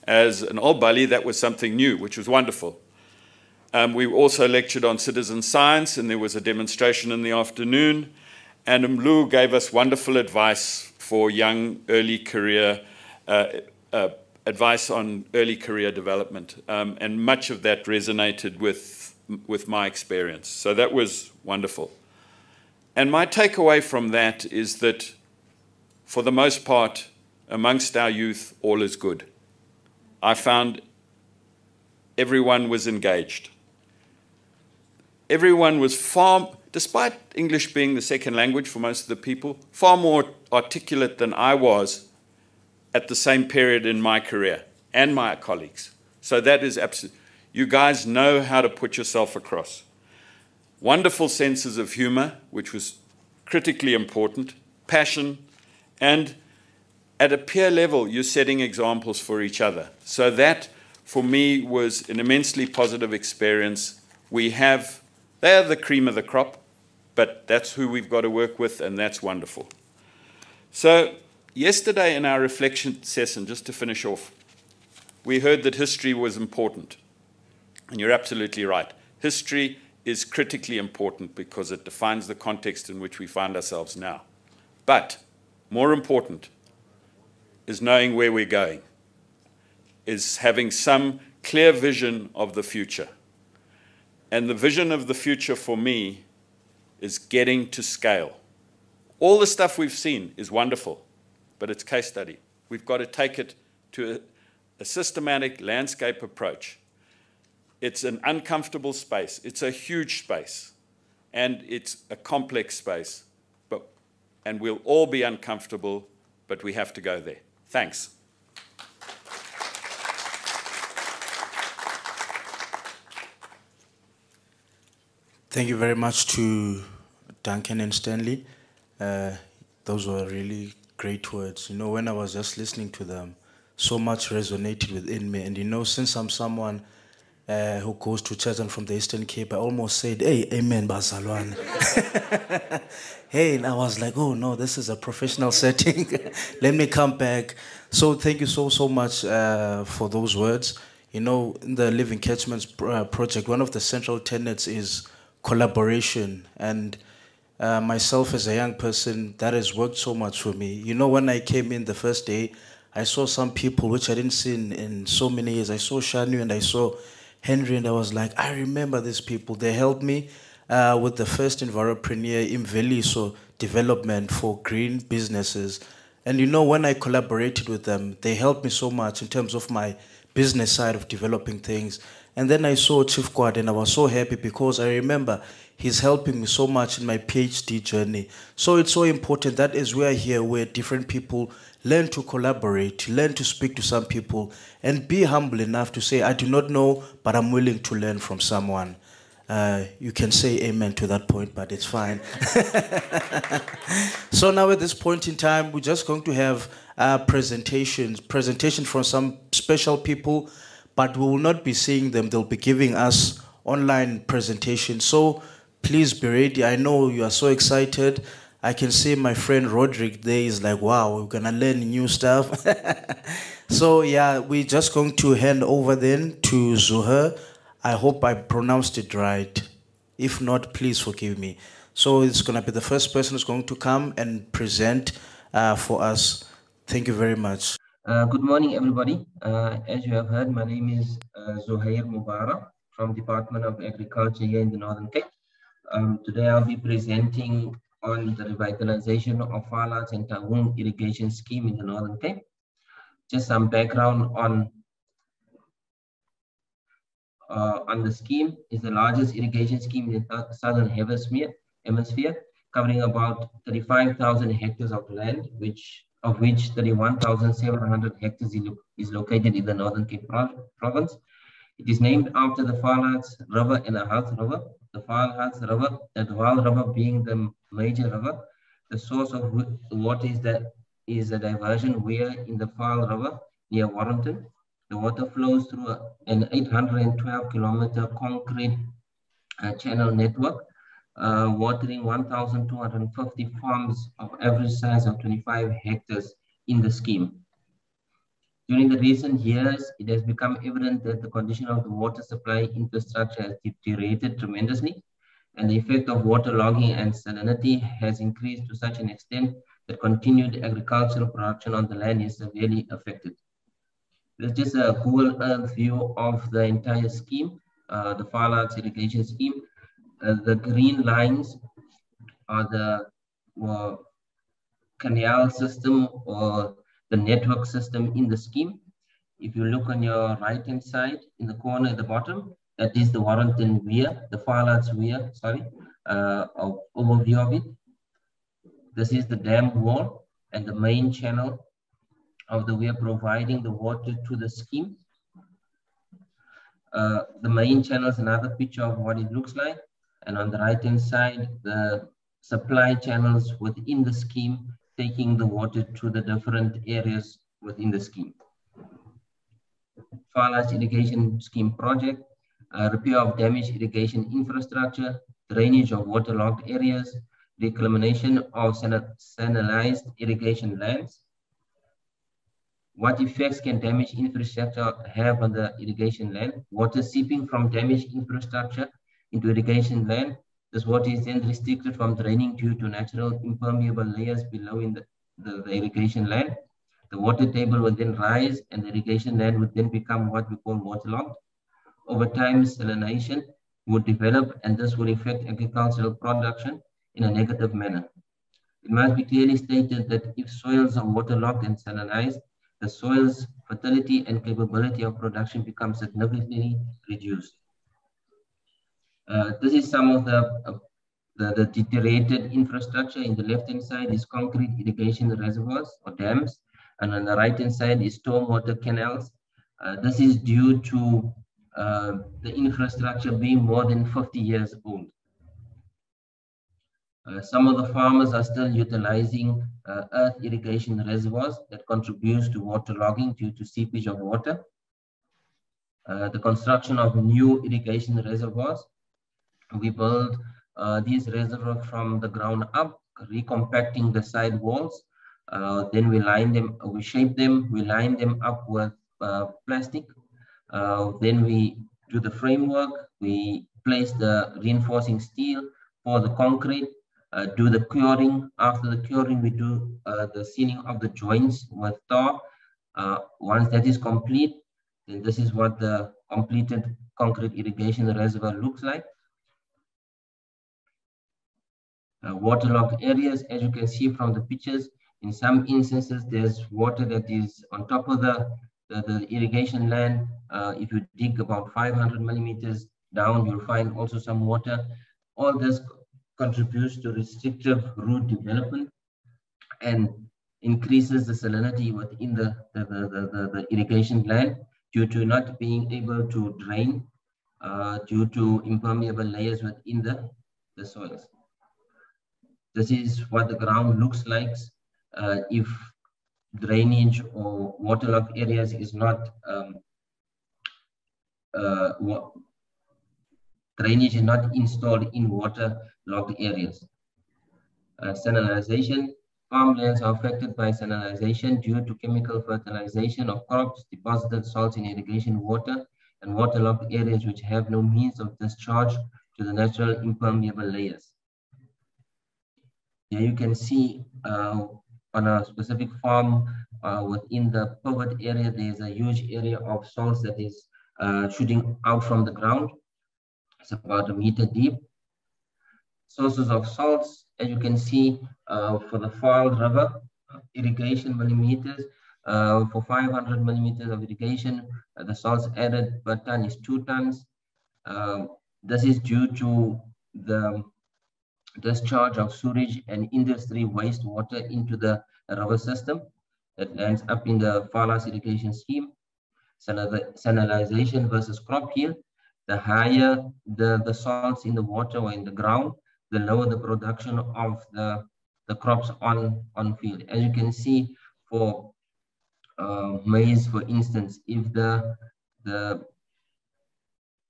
as an old Bali, that was something new, which was wonderful. We also lectured on citizen science, and there was a demonstration in the afternoon. And Mlu gave us wonderful advice for young early career, advice on early career development. And much of that resonated with my experience. So that was wonderful. And my takeaway from that is that, for the most part, amongst our youth, all is good. I found everyone was engaged. Everyone was despite English being the second language for most of the people, far more articulate than I was at the same period in my career, and my colleagues. So that is absolutely, you guys know how to put yourself across. Wonderful senses of humor, which was critically important, passion, and at a peer level, you're setting examples for each other. So that, for me, was an immensely positive experience. They are the cream of the crop, but that's who we've got to work with, and that's wonderful. So yesterday in our reflection session, just to finish off, we heard that history was important. And you're absolutely right. History is critically important because it defines the context in which we find ourselves now. But more important is knowing where we're going, is having some clear vision of the future. And the vision of the future for me is getting to scale. All the stuff we've seen is wonderful, but it's case study. We've got to take it to a systematic landscape approach. It's an uncomfortable space. It's a huge space, and it's a complex space. And we'll all be uncomfortable, but we have to go there. Thanks. Thank you very much to Duncan and Stanley. Those were really great words. You know, when I was just listening to them, so much resonated within me. And you know, since I'm someone who goes to church and from the Eastern Cape, I almost said, hey, amen, Bazalwane. Hey, and I was like, oh no, this is a professional setting. Let me come back. So thank you so much for those words. You know, in the Living Catchments Project, one of the central tenets is collaboration. And myself as a young person, that has worked so much for me. You know, when I came in the first day, I saw some people which I didn't see in so many years. I saw Shanu and I saw Henry, and I was like, I remember these people. They helped me with the first Enviropreneur Imveliso development for green businesses. And you know, when I collaborated with them, they helped me so much in terms of my business side of developing things. And then I saw Chief Quad, and I was so happy because I remember he's helping me so much in my PhD journey. So it's so important that as we are here, where different people learn to collaborate, learn to speak to some people, and be humble enough to say, I do not know, but I'm willing to learn from someone. you can say amen to that point, but it's fine. So now at this point in time, we're just going to have presentation from some special people, but we will not be seeing them. They'll be giving us online presentations. So please be ready. I know you are so excited. I can see my friend Roderick there is like, wow, we're gonna learn new stuff. So yeah, we're just going to hand over then to Zuher. I hope I pronounced it right. If not, please forgive me. So it's gonna be the first person who's going to come and present for us. Thank you very much. Good morning, everybody. As you have heard, my name is Zuhair Mubarak from Department of Agriculture here in the Northern Cape. Today I'll be presenting on the revitalization of Falarts and Tahung irrigation scheme in the Northern Cape. Just some background on the scheme. Is the largest irrigation scheme in the Southern Hemisphere, covering about 35,000 hectares of land, of which 31,700 hectares is located in the Northern Cape province. It is named after the Falarts River and the Health River. The Falarts River, the Dwal River being the major river. The source of water is a diversion weir in the Vaal River near Warrington. The water flows through an 812-kilometer concrete channel network, watering 1,250 farms of average size of 25 hectares in the scheme. During the recent years, it has become evident that the condition of the water supply infrastructure has deteriorated tremendously, and the effect of waterlogging and salinity has increased to such an extent that continued agricultural production on the land is severely affected. There's just a Google Earth view of the entire scheme, the Falarts irrigation scheme. The green lines are the canal system or the network system in the scheme. If you look on your right-hand side, in the corner at the bottom, that is the Warrington weir, the Falarts weir, sorry, overview of it. This is the dam wall and the main channel of the weir providing the water to the scheme. The main channel is another picture of what it looks like. And on the right-hand side, the supply channels within the scheme, taking the water to the different areas within the scheme. Falarts Irrigation Scheme Project, repair of damaged irrigation infrastructure, drainage of waterlogged areas, reclamation of sanitized irrigation lands. What effects can damaged infrastructure have on the irrigation land? Water seeping from damaged infrastructure into irrigation land. This water is then restricted from draining due to natural impermeable layers below in the irrigation land. The water table will then rise and the irrigation land would then become what we call waterlogged. Over time, salination would develop and this will affect agricultural production in a negative manner. It must be clearly stated that if soils are waterlogged and salinized, the soil's fertility and capability of production becomes significantly reduced. This is some of the deteriorated infrastructure. In the left-hand side is concrete irrigation reservoirs or dams, and on the right-hand side is stormwater canals. This is due to the infrastructure being more than 50 years old. Some of the farmers are still utilizing earth irrigation reservoirs that contributes to waterlogging due to seepage of water. The construction of new irrigation reservoirs. We build these reservoirs from the ground up, recompacting the side walls. Then we line them, we shape them, we line them up with plastic. Then we do the framework, we place the reinforcing steel for the concrete, do the curing. After the curing, we do the sealing of the joints with tar. Once that is complete, then this is what the completed concrete irrigation reservoir looks like. Waterlogged areas, as you can see from the pictures, in some instances, there's water that is on top of the irrigation land. If you dig about 500 millimeters down, you'll find also some water. All this contributes to restrictive root development and increases the salinity within the irrigation land due to not being able to drain due to impermeable layers within the soils. This is what the ground looks like if drainage or waterlogged areas is not drainage is not installed in waterlogged areas. Salinization. Farmlands are affected by salinization due to chemical fertilization of crops, deposited salts in irrigation water, and waterlogged areas which have no means of discharge to the natural impermeable layers. Here you can see on a specific farm within the pivot area, there is a huge area of salts that is shooting out from the ground. It's about 1 meter deep. Sources of salts, as you can see, for the Fall River, irrigation millimeters, for 500 millimeters of irrigation, the salts added per ton is 2 tons. This is due to the discharge of sewage and industry wastewater into the river system that lands up in the Falas irrigation scheme. Salinization versus crop yield. The higher the salts in the water or in the ground, the lower the production of the crops on field. As you can see, for maize, for instance, if the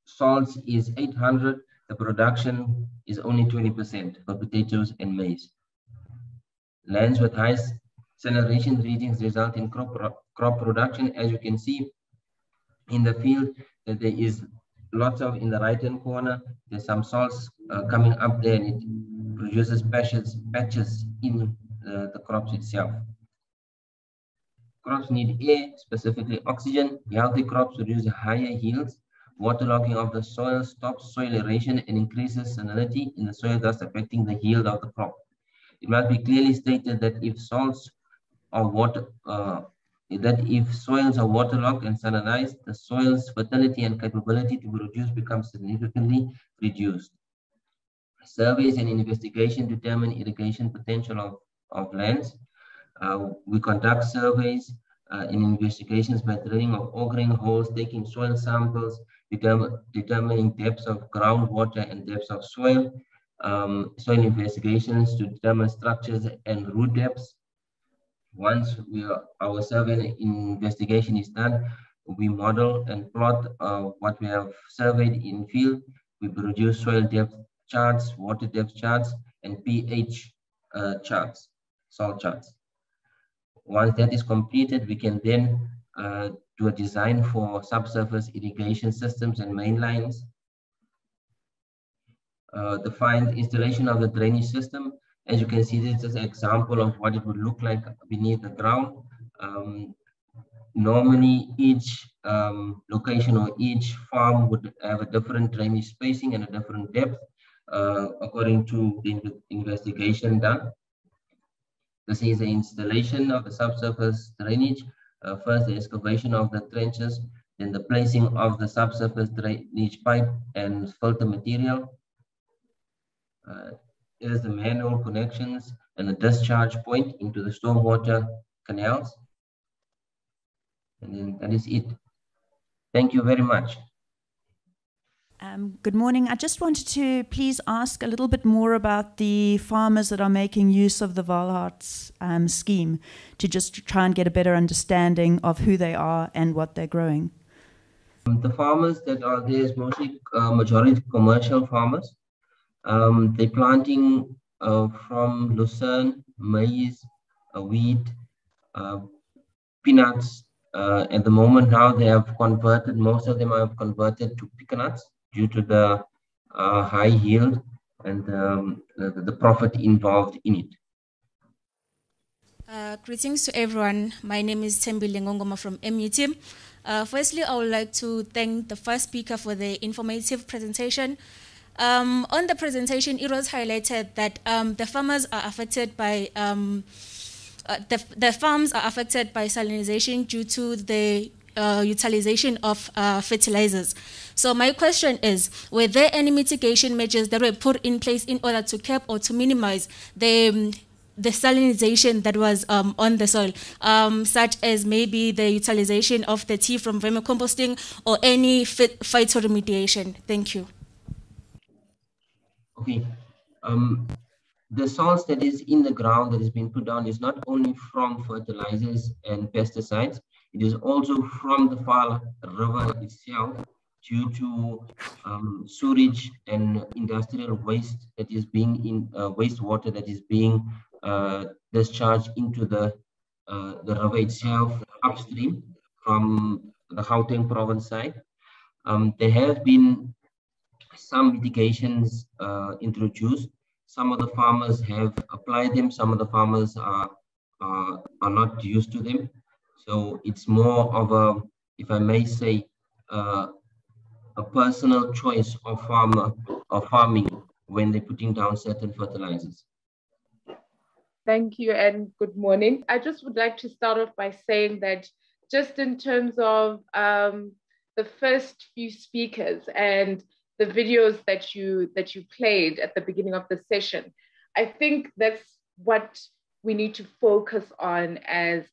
salts is 800, the production is only 20% for potatoes and maize. Lands with high salinization readings result in crop production. As you can see in the field, that there is lots of, in the right-hand corner, there's some salts coming up there, and it produces patches in the crops itself. Crops need air, specifically oxygen. Healthy crops produce higher yields. Waterlogging of the soil stops soil aeration and increases salinity in the soil, thus affecting the yield of the crop. It must be clearly stated that if salts or water, if soils are waterlogged and salinized, the soil's fertility and capability to produce becomes significantly reduced. Surveys and investigation determine irrigation potential of lands. We conduct surveys and investigations by drilling of augering holes, taking soil samples, determining depths of groundwater and depths of soil, soil investigations to determine structures and root depths. Once our survey and investigation is done, we model and plot what we have surveyed in field. We produce soil depth charts, water depth charts, and pH charts, salt charts. Once that is completed, we can then do a design for subsurface irrigation systems and main lines. Define installation of the drainage system. As you can see, this is an example of what it would look like beneath the ground. Normally, each location or each farm would have a different drainage spacing and a different depth according to the investigation done. This is the installation of the subsurface drainage. First, the excavation of the trenches, then the placing of the subsurface drainage pipe and filter material. It is the manual connections and the discharge point into the stormwater canals. And then that is it. Thank you very much. Good morning. I just wanted to please ask a little bit more about the farmers that are making use of the Valhart's scheme, to just try and get a better understanding of who they are and what they're growing. The farmers that are there is mostly majority commercial farmers. They're planting from lucerne, maize, wheat, peanuts. At the moment now, they have converted, most of them have converted to peanuts due to the high yield and the profit involved in it. Greetings to everyone. My name is Thembile Ngongoma from MUT. Firstly, I would like to thank the first speaker for the informative presentation. On the presentation, it was highlighted that the farmers are affected by the farms are affected by salinization due to the utilization of fertilizers. So my question is, were there any mitigation measures that were put in place in order to cap or to minimize the the salinization that was on the soil, such as maybe the utilization of the tea from vermicomposting or any phytoremediation? Thank you. Okay. The salts that is in the ground that has been put down is not only from fertilizers and pesticides, it is also from the Vaal River itself due to sewage and industrial waste that is being in wastewater that is being discharged into the river itself upstream from the Gauteng province side. There have been some mitigations introduced. Some of the farmers have applied them. Some of the farmers are not used to them. So it's more of a, if I may say, a personal choice of farming when they're putting down certain fertilizers. Thank you and good morning. I just would like to start off by saying that just in terms of the first few speakers and the videos that you played at the beginning of the session, I think that's what we need to focus on as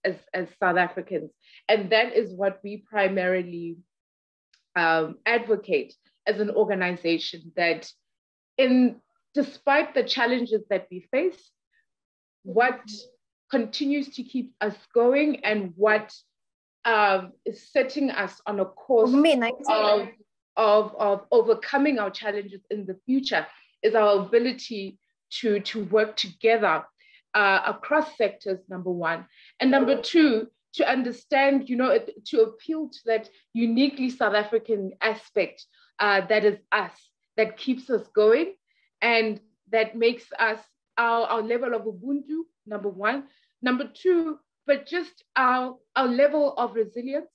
South Africans. And that is what we primarily advocate as an organization, that despite the challenges that we face, what continues to keep us going and what is setting us on a course of overcoming our challenges in the future is our ability to work together across sectors, number one. And number two, to understand, to appeal to that uniquely South African aspect that is us, that keeps us going and that makes us our level of Ubuntu, number one. Number two, but just our level of resilience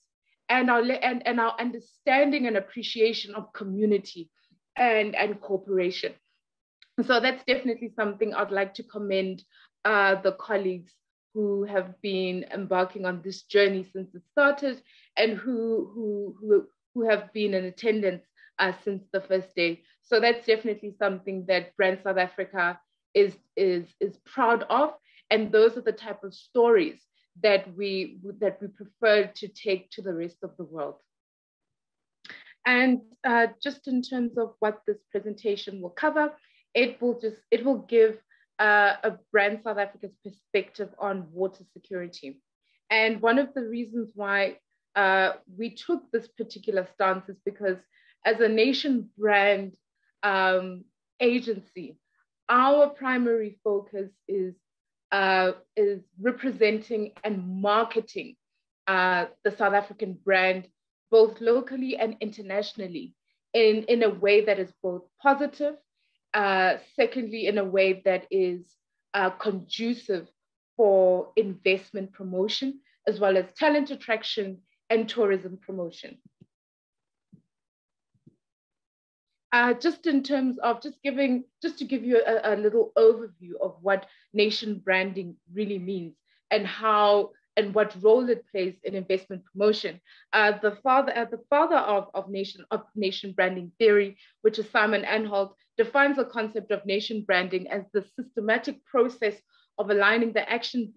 and our understanding and appreciation of community and cooperation. So that's definitely something I'd like to commend the colleagues who have been embarking on this journey since it started and who have been in attendance since the first day. So that's definitely something that Brand South Africa is proud of, and those are the type of stories that we prefer to take to the rest of the world. And just in terms of what this presentation will cover, it will give a Brand South Africa's perspective on water security. And one of the reasons why we took this particular stance is because as a nation brand agency, our primary focus is representing and marketing the South African brand, both locally and internationally, in a way that is both positive, secondly, in a way that is conducive for investment promotion, as well as talent attraction and tourism promotion. Just in terms of just to give you a little overview of what nation branding really means and how and what role it plays in investment promotion. The father of nation branding theory, which is Simon Anholt, defines the concept of nation branding as the systematic process of aligning the actions,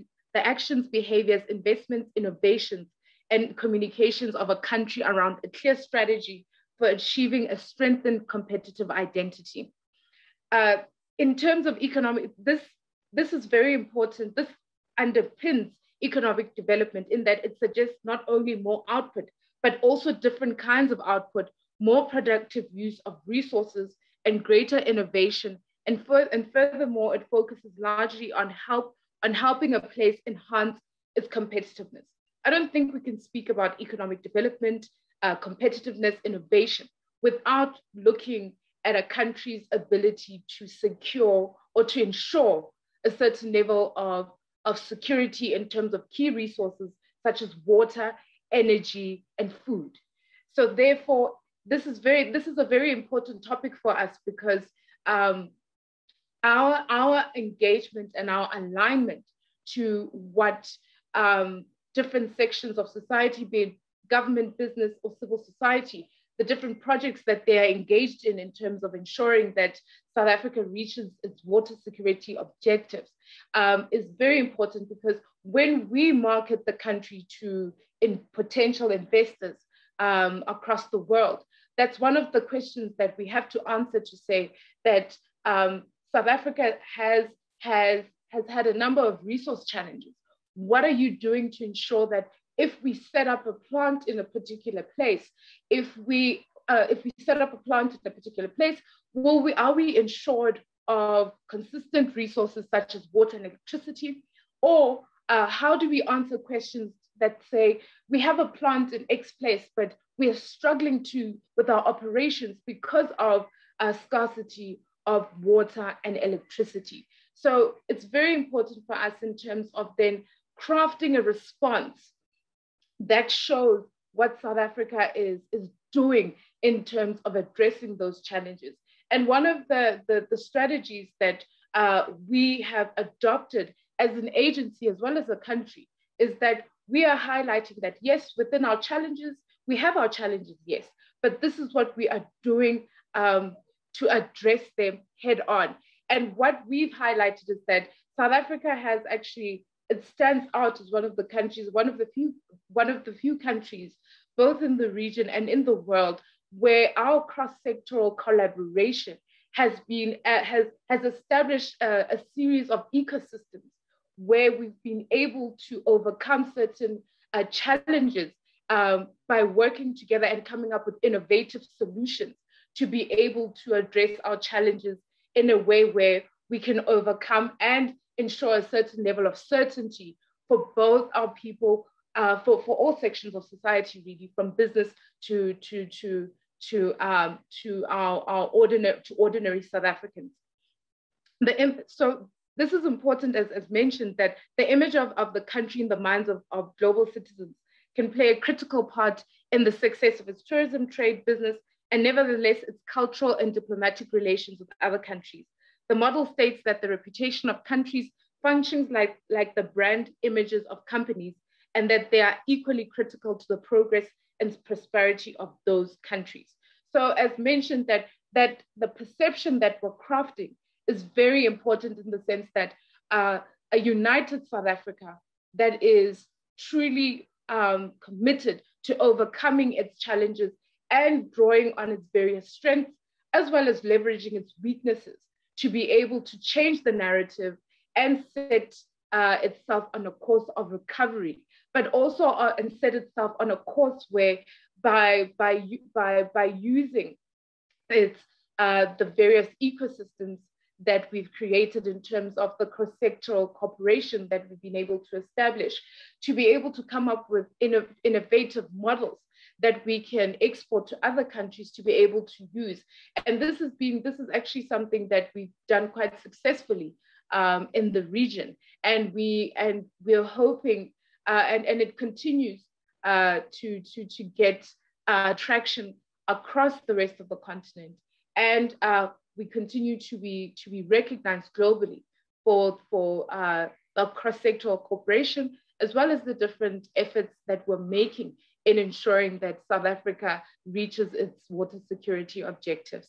behaviors, investments, innovations, and communications of a country around a clear strategy for achieving a strengthened competitive identity. In terms of economic, this is very important. This underpins economic development in that it suggests not only more output, but also different kinds of output, more productive use of resources, and greater innovation. And furthermore, it focuses largely on helping a place enhance its competitiveness. I don't think we can speak about economic development, competitiveness, innovation, without looking at a country's ability to secure or to ensure a certain level of security in terms of key resources such as water, energy, and food. So therefore, this is a very important topic for us because our engagement and our alignment to what different sections of society, be it government, business, or civil society, the different projects that they are engaged in terms of ensuring that South Africa reaches its water security objectives is very important, because when we market the country to potential investors across the world, that's one of the questions that we have to answer, to say that South Africa has had a number of resource challenges. What are you doing to ensure that if we set up a plant in a particular place, if we set up a plant in a particular place, are we ensured of consistent resources such as water and electricity? Or how do we answer questions that say, we have a plant in X place, but we are struggling with our operations because of scarcity of water and electricity? So it's very important for us in terms of then crafting a response that shows what South Africa is doing in terms of addressing those challenges. And one of the strategies that we have adopted as an agency as well as a country is that we are highlighting that, yes, within our challenges, we have our challenges, yes, but this is what we are doing to address them head on. And what we've highlighted is that South Africa has actually, it stands out as one of the countries, one of the few countries, both in the region and in the world, where our cross-sectoral collaboration has established a series of ecosystems where we've been able to overcome certain challenges by working together and coming up with innovative solutions to be able to address our challenges in a way where we can overcome and ensure a certain level of certainty for both our people, for all sections of society, really, from business to ordinary South Africans. So this is important, as mentioned, that the image of the country in the minds of global citizens can play a critical part in the success of its tourism, trade, business, and nevertheless its cultural and diplomatic relations with other countries. The model states that the reputation of countries functions like the brand images of companies, and that they are equally critical to the progress and prosperity of those countries. So as mentioned, that the perception that we're crafting is very important, in the sense that a united South Africa that is truly committed to overcoming its challenges and drawing on its various strengths, as well as leveraging its weaknesses, to be able to change the narrative and set itself on a course of recovery, but also and set itself on a course where by using its the various ecosystems that we've created in terms of the cross-sectoral cooperation that we've been able to establish, to be able to come up with innovative models that we can export to other countries to be able to use. And this is actually something that we've done quite successfully in the region. And we're hoping, and it continues to get traction across the rest of the continent. And we continue to be recognized globally for the cross-sectoral cooperation, as well as the different efforts that we're making in ensuring that South Africa reaches its water security objectives.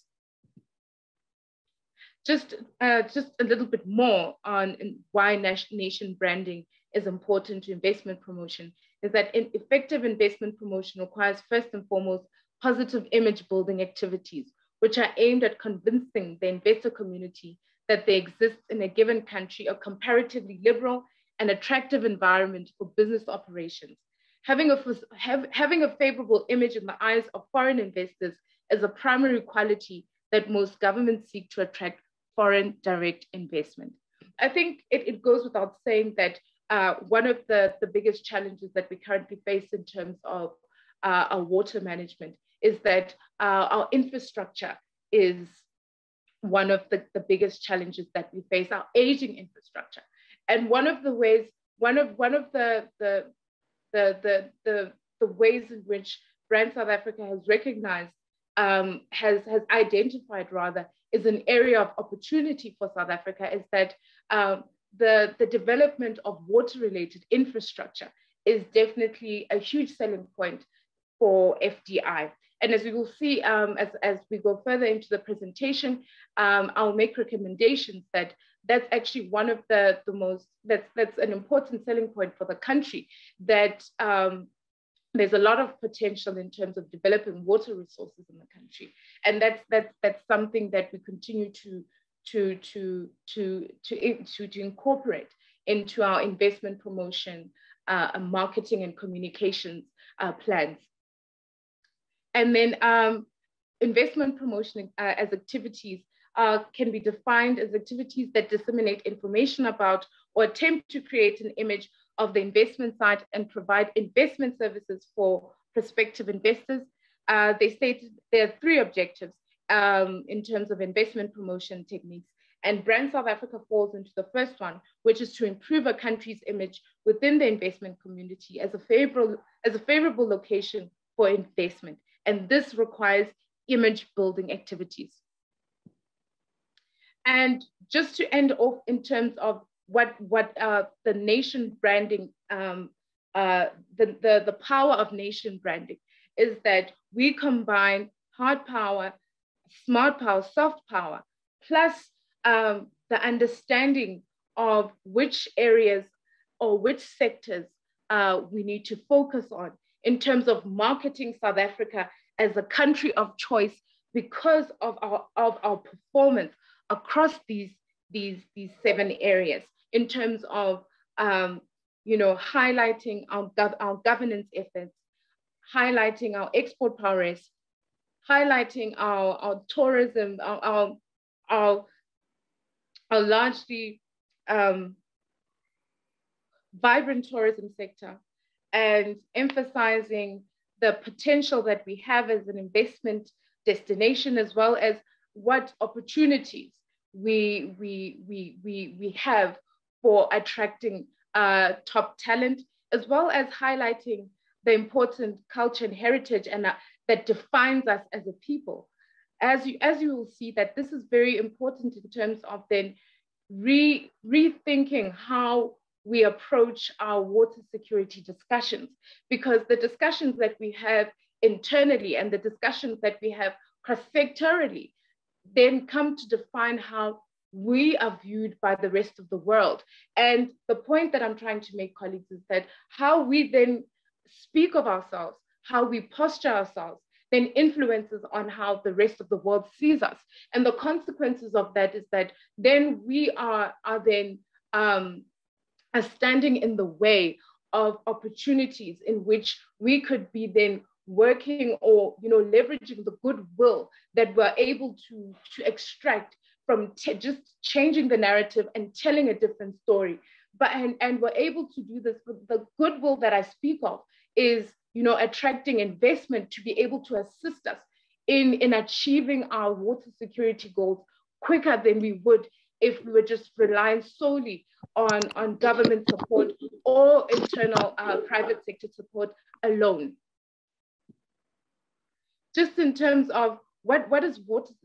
Just a little bit more on why nation branding is important to investment promotion is that effective investment promotion requires, first and foremost, positive image building activities, which are aimed at convincing the investor community that there exists in a given country a comparatively liberal and attractive environment for business operations. Having a favorable image in the eyes of foreign investors is a primary quality that most governments seek to attract foreign direct investment. I think it goes without saying that one of the biggest challenges that we currently face in terms of our water management is that our infrastructure is one of the biggest challenges that we face, our aging infrastructure. And one of the ways in which Brand South Africa has recognized, has identified rather, is an area of opportunity for South Africa, is that the development of water-related infrastructure is definitely a huge selling point for FDI. And as we will see, as we go further into the presentation, I'll make recommendations that's actually one of the most, that's an important selling point for the country, that there's a lot of potential in terms of developing water resources in the country. And that's something that we continue to incorporate into our investment promotion, marketing and communications plans. And then investment promotion as activities can be defined as activities that disseminate information about or attempt to create an image of the investment side and provide investment services for prospective investors. They stated there are 3 objectives in terms of investment promotion techniques. And Brand South Africa falls into the first one, which is to improve a country's image within the investment community as a favorable location for investment. And this requires image building activities. And just to end off in terms of what the nation branding, the power of nation branding is that we combine hard power, smart power, soft power, plus the understanding of which areas or which sectors we need to focus on in terms of marketing South Africa as a country of choice because of our performance across these 7 areas in terms of highlighting our governance efforts, highlighting our export prowess, highlighting our tourism, our largely vibrant tourism sector, and emphasizing the potential that we have as an investment destination, as well as what opportunities we have for attracting top talent, as well as highlighting the important culture and heritage and that defines us as a people. As you will see, that this is very important in terms of then rethinking how we approach our water security discussions, because the discussions that we have internally and the discussions that we have cross-sectorally then come to define how we are viewed by the rest of the world. And the point that I'm trying to make, colleagues, is that how we then speak of ourselves, how we posture ourselves, then influences on how the rest of the world sees us. And the consequences of that is that then we are then standing in the way of opportunities in which we could be then working or leveraging the goodwill that we're able to extract from just changing the narrative and telling a different story. And we're able to do this. The goodwill that I speak of is attracting investment to be able to assist us in achieving our water security goals quicker than we would if we were just relying solely on government support or internal private sector support alone. Just in terms of what is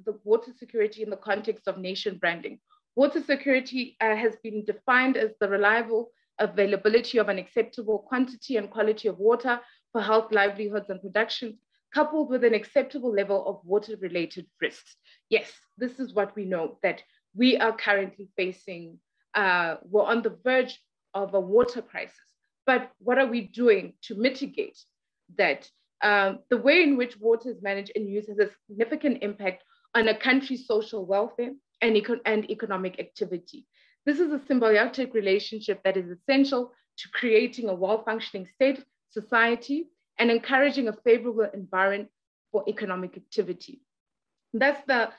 the water security in the context of nation branding. Water security has been defined as the reliable availability of an acceptable quantity and quality of water for health, livelihoods, and production, coupled with an acceptable level of water-related risks. Yes, this is what we know, that we are currently facing, we're on the verge of a water crisis. But what are we doing to mitigate that? The way in which water is managed and used has a significant impact on a country's social welfare and economic activity. This is a symbiotic relationship that is essential to creating a well-functioning state, society, and encouraging a favorable environment for economic activity. Thus, the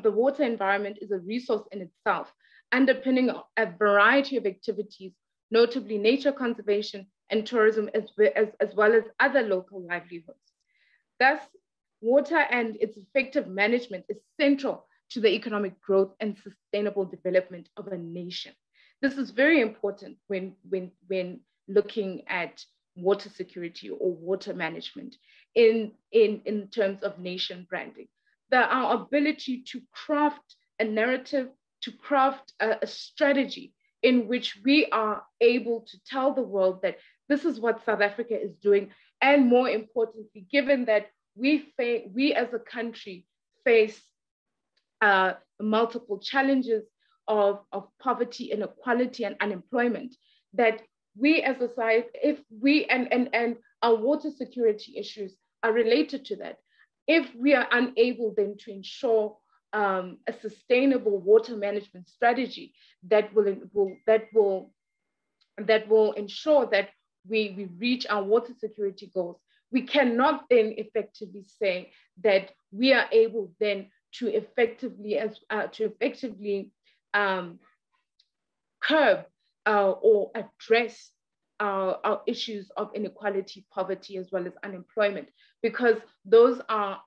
water environment is a resource in itself, underpinning a variety of activities, notably nature conservation and tourism, as well as other local livelihoods. Thus, water and its effective management is central to the economic growth and sustainable development of a nation. This is very important when looking at water security or water management in terms of nation branding. Our ability to craft a narrative, to craft a strategy in which we are able to tell the world that this is what South Africa is doing. And more importantly, given that we as a country face multiple challenges of poverty, inequality, and unemployment, that we as a society, if we, and our water security issues are related to that. If we are unable then to ensure a sustainable water management strategy that will ensure that we reach our water security goals, we cannot then effectively say that we are able then to effectively curb or address our issues of inequality, poverty, as well as unemployment, because those are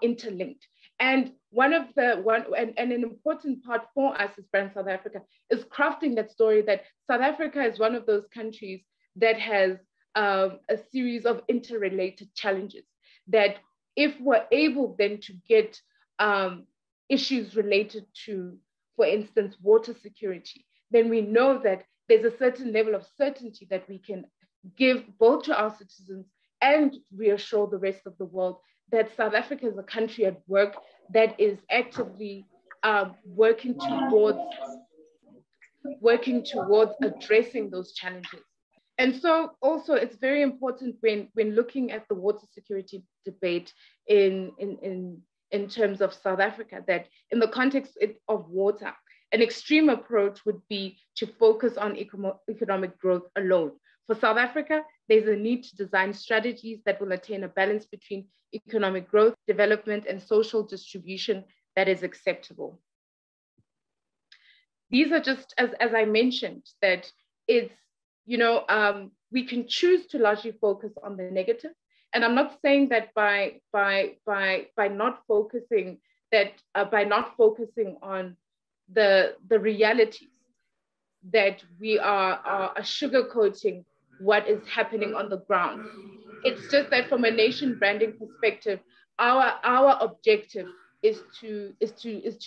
interlinked. And an important part for us as Brand South Africa is crafting that story that South Africa is one of those countries that has a series of interrelated challenges, that if we're able then to get issues related to, for instance, water security, then we know that there's a certain level of certainty that we can give both to our citizens and reassure the rest of the world that South Africa is a country at work that is actively working towards addressing those challenges. And so also it's very important when looking at the water security debate in terms of South Africa, that in the context of water, an extreme approach would be to focus on economic growth alone. For South Africa, there's a need to design strategies that will attain a balance between economic growth, development, and social distribution that is acceptable. These are just, as I mentioned, that it's, we can choose to largely focus on the negative. And I'm not saying that by not focusing on the realities, that we are sugarcoating what is happening on the ground. It's just that from a nation branding perspective, our objective is to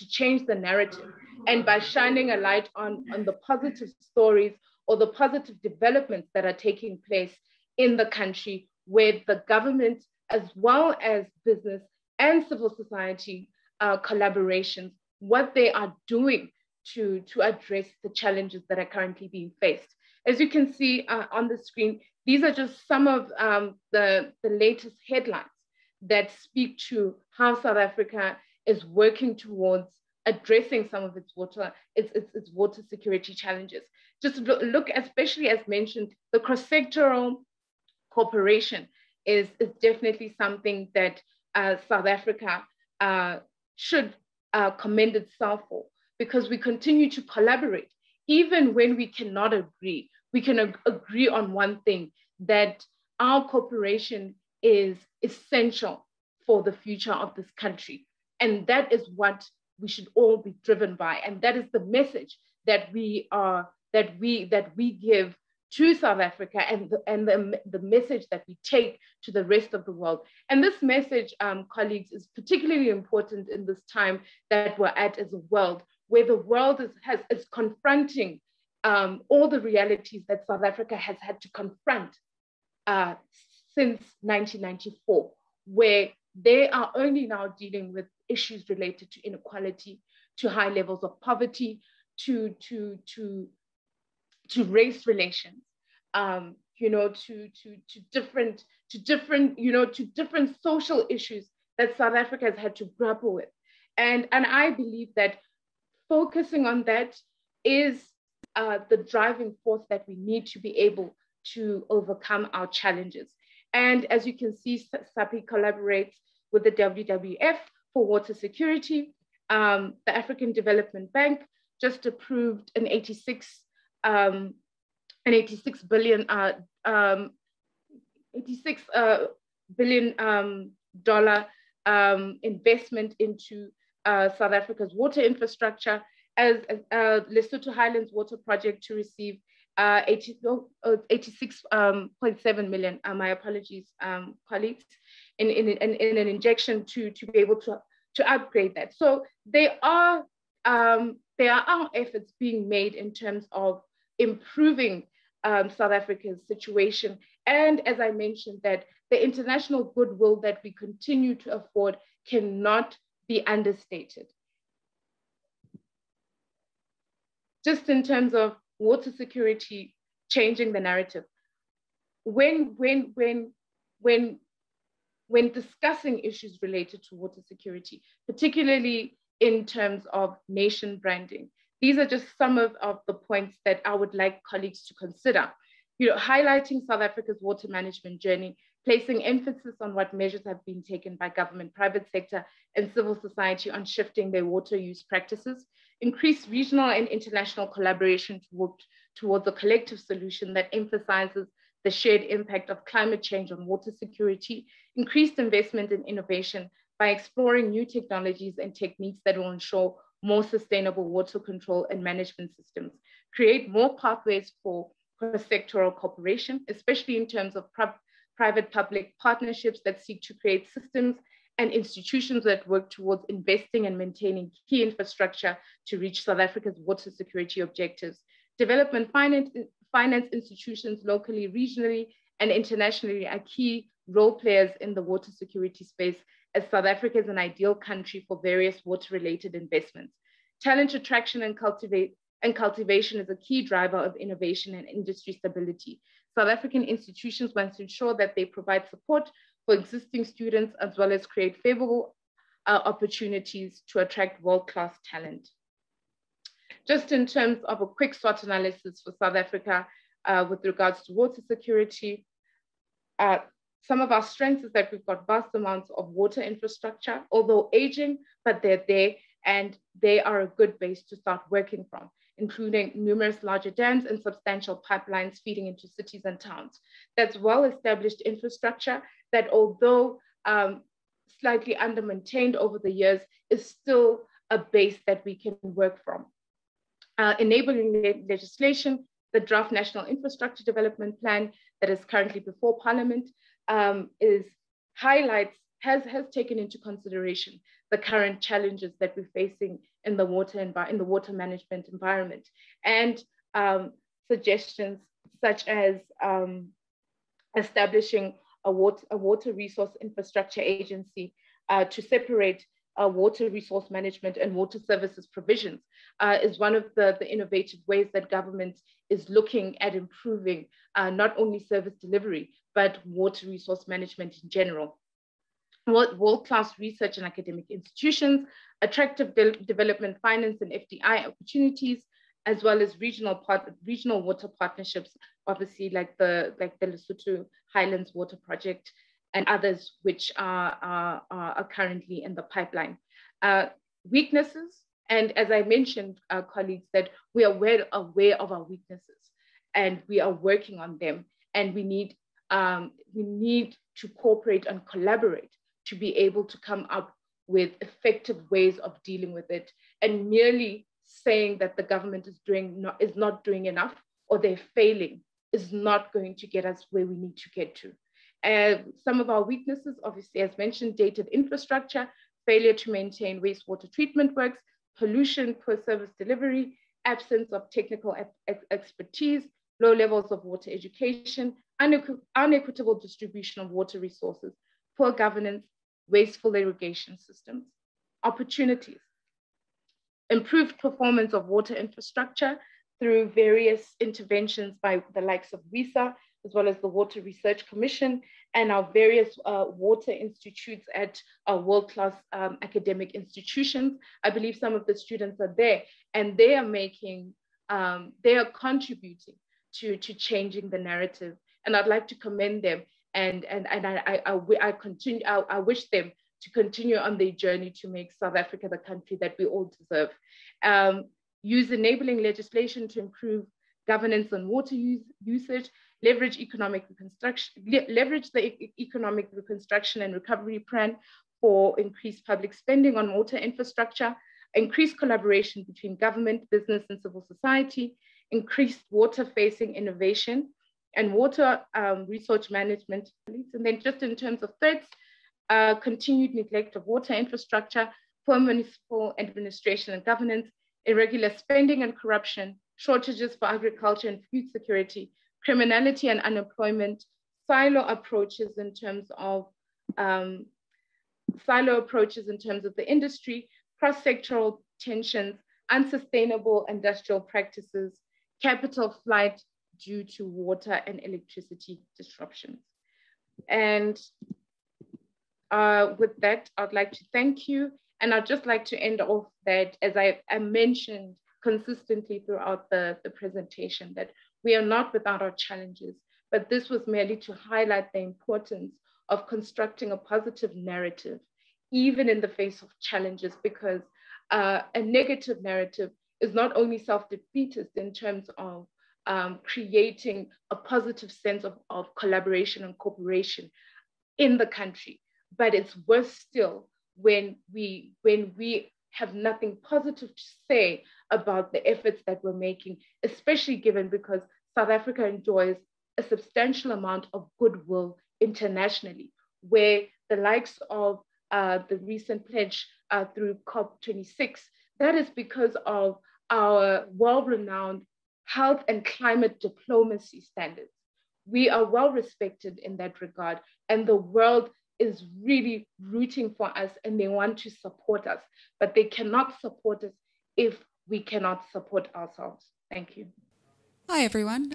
change the narrative. And by shining a light on the positive stories or the positive developments that are taking place in the country, where the government, as well as business and civil society collaborations, what they are doing to address the challenges that are currently being faced. As you can see on the screen, these are just some of the latest headlines that speak to how South Africa is working towards addressing some of its water security challenges. Just look, especially as mentioned, the cross-sectoral cooperation is definitely something that South Africa should commend itself for, because we continue to collaborate. Even when we cannot agree, we can agree on one thing, that our cooperation is essential for the future of this country. And that is what we should all be driven by. And that is the message that we give to South Africa, and the message that we take to the rest of the world. And this message, colleagues, is particularly important in this time that we're at as a world, where the world is confronting all the realities that South Africa has had to confront since 1994, where they are only now dealing with issues related to inequality, to high levels of poverty, to race relations, to different social issues that South Africa has had to grapple with. And I believe that focusing on that is the driving force that we need to be able to overcome our challenges. And as you can see, SAPI collaborates with the WWF for water security. The African Development Bank just approved an $86 billion investment into South Africa's water infrastructure, as Lesotho Highlands Water Project to receive 86.7 million. My apologies, colleagues, in an injection to be able to upgrade that. So there are efforts being made in terms of improving South Africa's situation. And as I mentioned, that the international goodwill that we continue to afford cannot be understated. Just in terms of water security, changing the narrative. When discussing issues related to water security, particularly in terms of nation branding, these are just some of the points that I would like colleagues to consider. Highlighting South Africa's water management journey, placing emphasis on what measures have been taken by government, private sector, and civil society on shifting their water use practices, increase regional and international collaboration to work towards a collective solution that emphasizes the shared impact of climate change on water security, increased investment in innovation by exploring new technologies and techniques that will ensure more sustainable water control and management systems, create more pathways for cross-sectoral cooperation, especially in terms of private-public partnerships that seek to create systems and institutions that work towards investing and maintaining key infrastructure to reach South Africa's water security objectives. Development finance institutions locally, regionally, and internationally are key role players in the water security space, as South Africa is an ideal country for various water-related investments. Talent attraction and cultivation is a key driver of innovation and industry stability. South African institutions want to ensure that they provide support for existing students as well as create favorable opportunities to attract world-class talent. Just in terms of a quick SWOT analysis for South Africa with regards to water security, some of our strengths is that we've got vast amounts of water infrastructure, although aging, but they're there and they are a good base to start working from, including numerous larger dams and substantial pipelines feeding into cities and towns. That's well-established infrastructure that, although slightly under-maintained over the years, is still a base that we can work from. Enabling legislation, the draft National Infrastructure Development Plan that is currently before Parliament has taken into consideration the current challenges that we're facing in the water management environment, and suggestions such as establishing a water resource infrastructure agency to separate water resource management and water services provisions is one of the innovative ways that government is looking at improving not only service delivery, but water resource management in general. World-class research and academic institutions, attractive development finance and FDI opportunities, as well as regional water partnerships, obviously like the Lesotho Highlands Water Project and others which are currently in the pipeline. Weaknesses, and as I mentioned, colleagues, that we are well aware of our weaknesses and we are working on them, and we need to cooperate and collaborate to be able to come up with effective ways of dealing with it. And merely saying that the government is not doing enough or they're failing is not going to get us where we need to get to. Some of our weaknesses, obviously, as mentioned, dated infrastructure, failure to maintain wastewater treatment works, pollution, poor service delivery, absence of technical expertise, low levels of water education, unequitable distribution of water resources, poor governance, wasteful irrigation systems. Opportunities: improved performance of water infrastructure through various interventions by the likes of WISA, as well as the Water Research Commission, and our various water institutes at our world-class academic institutions. I believe some of the students are there, and they are contributing to changing the narrative. And I'd like to commend them, and I wish them to continue on their journey to make South Africa the country that we all deserve. Use enabling legislation to improve governance on water usage, leverage the economic reconstruction and recovery plan for increased public spending on water infrastructure, increased collaboration between government, business, and civil society, increased water-facing innovation, and water resource management. And then just in terms of threats, continued neglect of water infrastructure, poor municipal administration and governance, irregular spending and corruption, shortages for agriculture and food security, criminality and unemployment, silo approaches in terms of the industry, cross-sectoral tensions, unsustainable industrial practices, capital flight due to water and electricity disruptions. And with that, I'd like to thank you. And I'd just like to end off that, as I mentioned consistently throughout the presentation, that we are not without our challenges, but this was merely to highlight the importance of constructing a positive narrative, even in the face of challenges, because a negative narrative is not only self-defeatist in terms of creating a positive sense of collaboration and cooperation in the country, but it's worse still when we have nothing positive to say about the efforts that we're making, especially given because South Africa enjoys a substantial amount of goodwill internationally, where the likes of the recent pledge through COP26, that is because of our world-renowned health and climate diplomacy standards. We are well respected in that regard, and the world is really rooting for us and they want to support us, but they cannot support us if we cannot support ourselves. Thank you. Hi, everyone.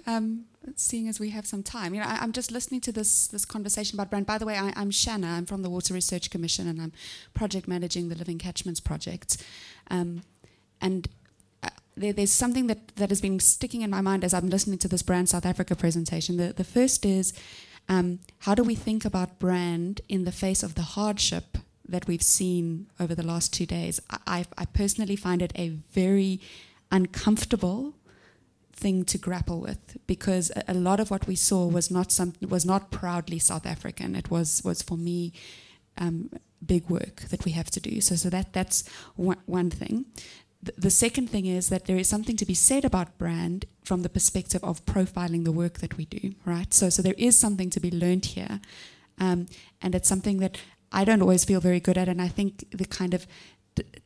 Seeing as we have some time, I'm just listening to this conversation about brand. By the way, I'm Shanna. I'm from the Water Research Commission, and I'm project managing the Living Catchments Project. There's something that has been sticking in my mind as I'm listening to this Brand South Africa presentation. The first is, how do we think about brand in the face of the hardship that we've seen over the last 2 days? I personally find it a very uncomfortable thing to grapple with, because a lot of what we saw was not proudly South African. It was for me big work that we have to do. So that's one thing. The second thing is that there is something to be said about brand from the perspective of profiling the work that we do, right? So there is something to be learned here, and it's something that I don't always feel very good at, and I think the kind of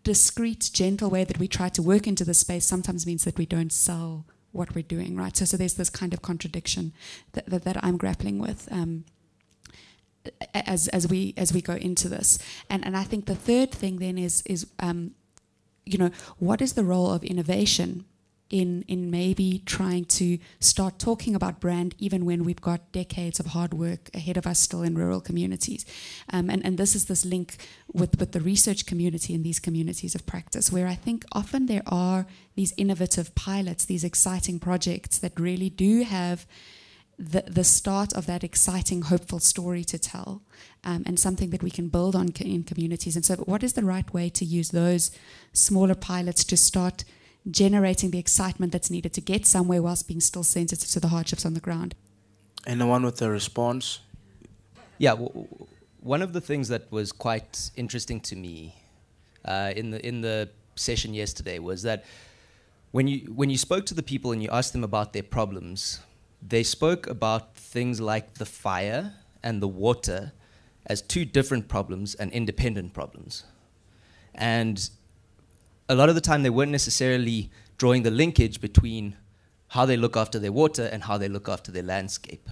discreet, gentle way that we try to work into the space sometimes means that we don't sell what we're doing, right? So there's this kind of contradiction that I'm grappling with as we go into this, and I think the third thing then is what is the role of innovation in maybe trying to start talking about brand even when we've got decades of hard work ahead of us still in rural communities. And this is this link with the research community in these communities of practice, where I think often there are these innovative pilots, these exciting projects that really do have the start of that exciting, hopeful story to tell, and something that we can build on in communities. And so what is the right way to use those smaller pilots to start generating the excitement that's needed to get somewhere whilst being still sensitive to the hardships on the ground? Anyone with a response? Yeah, one of the things that was quite interesting to me in the session yesterday was that when you spoke to the people and you asked them about their problems, they spoke about things like the fire and the water as two different problems and independent problems. And a lot of the time they weren't necessarily drawing the linkage between how they look after their water and how they look after their landscape.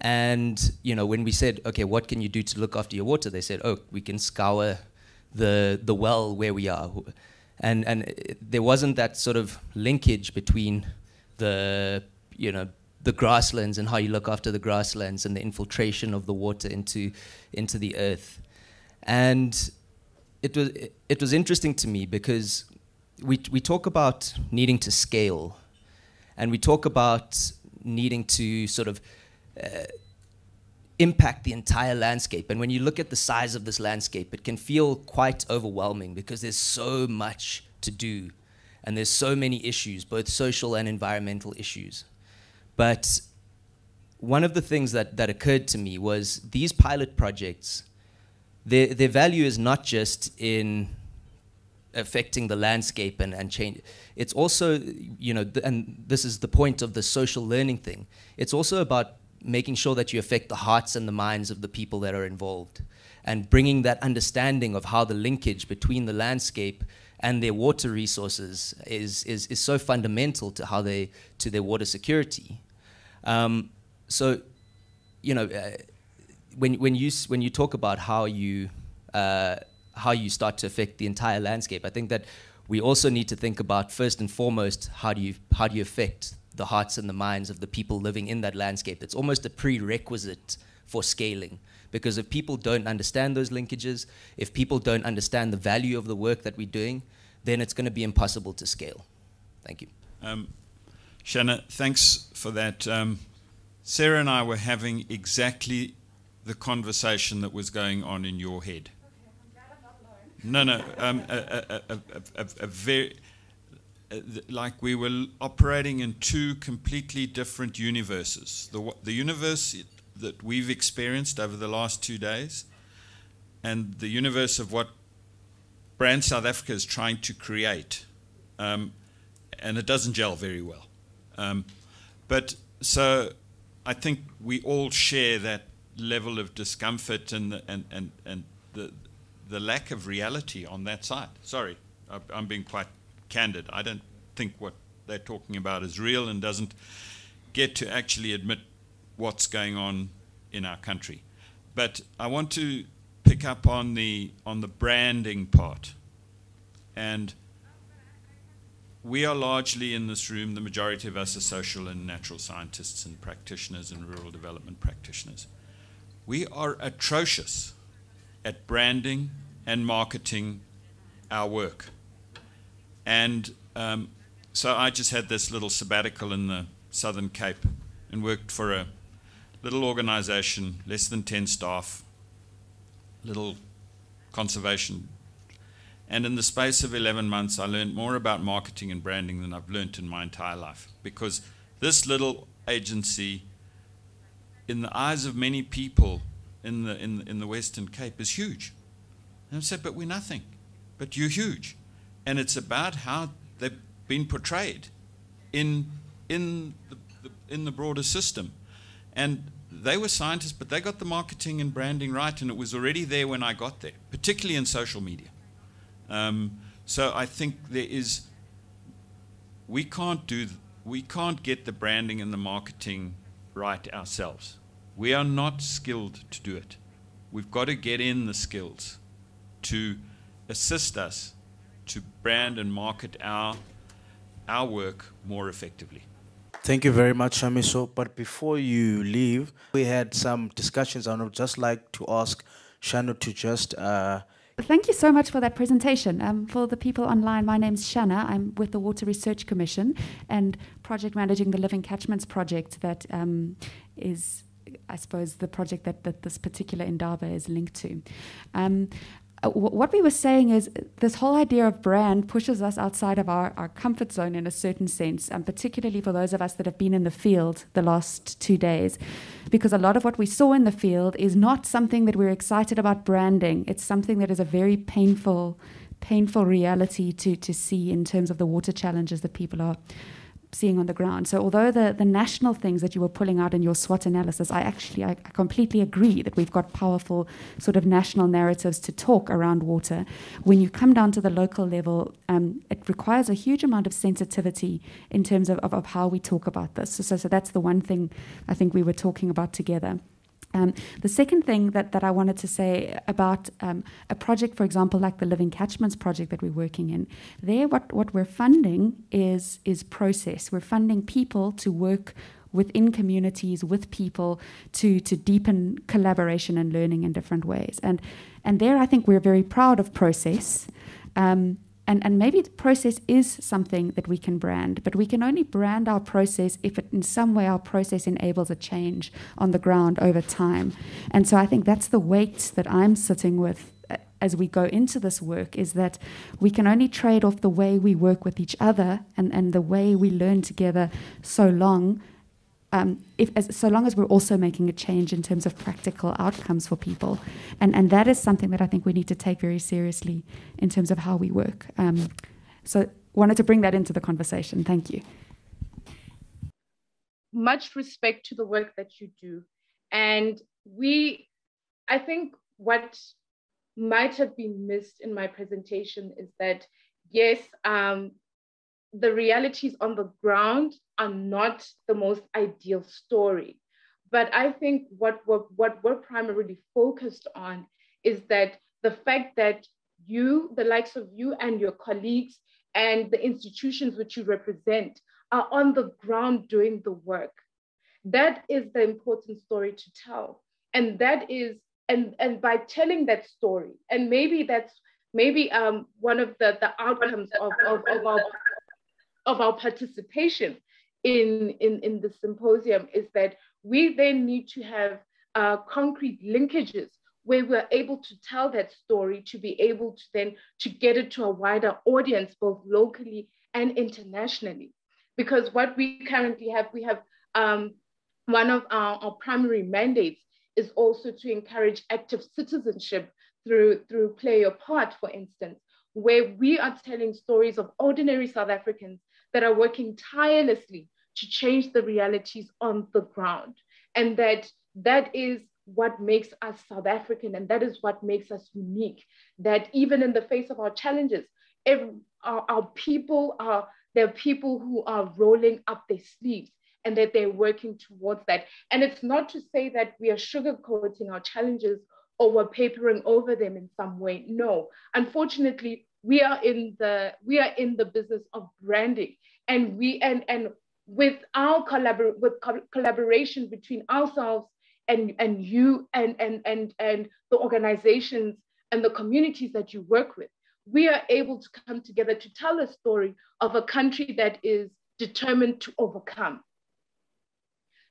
And when we said, okay, what can you do to look after your water? They said, oh, we can scour the well where we are. And there wasn't that sort of linkage between the grasslands and how you look after the grasslands and the infiltration of the water into the earth. And it was interesting to me because we talk about needing to scale, and we talk about needing to sort of impact the entire landscape. And when you look at the size of this landscape, it can feel quite overwhelming because there's so much to do and there's so many issues, both social and environmental issues. But one of the things that occurred to me was these pilot projects, their value is not just in affecting the landscape and change. It's also, and this is the point of the social learning thing, it's also about making sure that you affect the hearts and the minds of the people that are involved, and bringing that understanding of how the linkage between the landscape and their water resources is so fundamental to their water security. So you know, when you talk about how you start to affect the entire landscape, I think that we also need to think about, first and foremost, how do you affect the hearts and the minds of the people living in that landscape. It's almost a prerequisite for scaling, because if people don't understand those linkages, if people don't understand the value of the work that we're doing, then it's going to be impossible to scale. Thank you. Shanna, thanks for that. Sarah and I were having exactly the conversation that was going on in your head. No, a very, like we were operating in two completely different universes. The universe that we've experienced over the last 2 days, and the universe of what Brand South Africa is trying to create. And it doesn't gel very well. But so I think we all share that level of discomfort and the lack of reality on that side. Sorry, I'm being quite candid. I don't think what they're talking about is real and doesn't get to actually admit what's going on in our country. But I want to pick up on the branding part. And we are largely in this room, the majority of us are social and natural scientists and practitioners and rural development practitioners. We are atrocious at branding and marketing our work. And so I just had this little sabbatical in the Southern Cape and worked for a little organization, less than 10 staff, little conservation. And in the space of 11 months, I learned more about marketing and branding than I've learned in my entire life. Because this little agency, in the eyes of many people in the Western Cape, is huge. And I said, but we're nothing. But you're huge. And it's about how they've been portrayed in the broader system. And they were scientists, but they got the marketing and branding right, and it was already there when I got there, particularly in social media. So I think we can't get the branding and the marketing right ourselves. We are not skilled to do it. We've got to get in the skills to assist us to brand and market our work more effectively. Thank you very much, Shamiso. But before you leave, we had some discussions. I would just like to ask Shana to just... Thank you so much for that presentation. For the people online, my name's Shanna. I'm with the Water Research Commission and project managing the Living Catchments Project that is, I suppose, the project that this particular Indaba is linked to. What we were saying is this whole idea of brand pushes us outside of our comfort zone in a certain sense, and particularly for those of us that have been in the field the last 2 days, because a lot of what we saw in the field is not something that we're excited about branding. It's something that is a very painful reality to see in terms of the water challenges that people are seeing on the ground. So although the national things that you were pulling out in your SWOT analysis, I completely agree that we've got powerful sort of national narratives to talk around water. When you come down to the local level, it requires a huge amount of sensitivity in terms of how we talk about this. So that's the one thing I think we were talking about together. The second thing that I wanted to say about a project, for example, like the Living Catchments Project that we're working in, there what we're funding is process. We're funding people to work within communities, with people, to deepen collaboration and learning in different ways. And there I think we're very proud of process. And maybe the process is something that we can brand, but we can only brand our process if in some way our process enables a change on the ground over time. And so I think that's the weight that I'm sitting with as we go into this work, is that we can only trade off the way we work with each other and the way we learn together so long as we're also making a change in terms of practical outcomes for people. And that is something that I think we need to take very seriously in terms of how we work. So wanted to bring that into the conversation. Thank you. Much respect to the work that you do. And I think what might have been missed in my presentation is that, yes, the realities on the ground are not the most ideal story, But I think what we're primarily focused on is that the fact that you, the likes of you and your colleagues and the institutions which you represent are on the ground doing the work. That is the important story to tell. And that is, and by telling that story, and maybe that's one of the outcomes of our participation in the symposium, is that we then need to have concrete linkages where we're able to tell that story, to be able to then to get it to a wider audience, both locally and internationally. Because what we currently have, we have one of our primary mandates is also to encourage active citizenship through Play Your Part, for instance, where we are telling stories of ordinary South Africans that are working tirelessly to change the realities on the ground. And that is what makes us South African, and that is what makes us unique, that even in the face of our challenges, our people are, there are people who are rolling up their sleeves and that they're working towards that. And it's not to say that we are sugarcoating our challenges or we're papering over them in some way. No, unfortunately, we are in the business of branding, and with our collaboration between ourselves and you and the organizations and the communities that you work with, we are able to come together to tell a story of a country that is determined to overcome.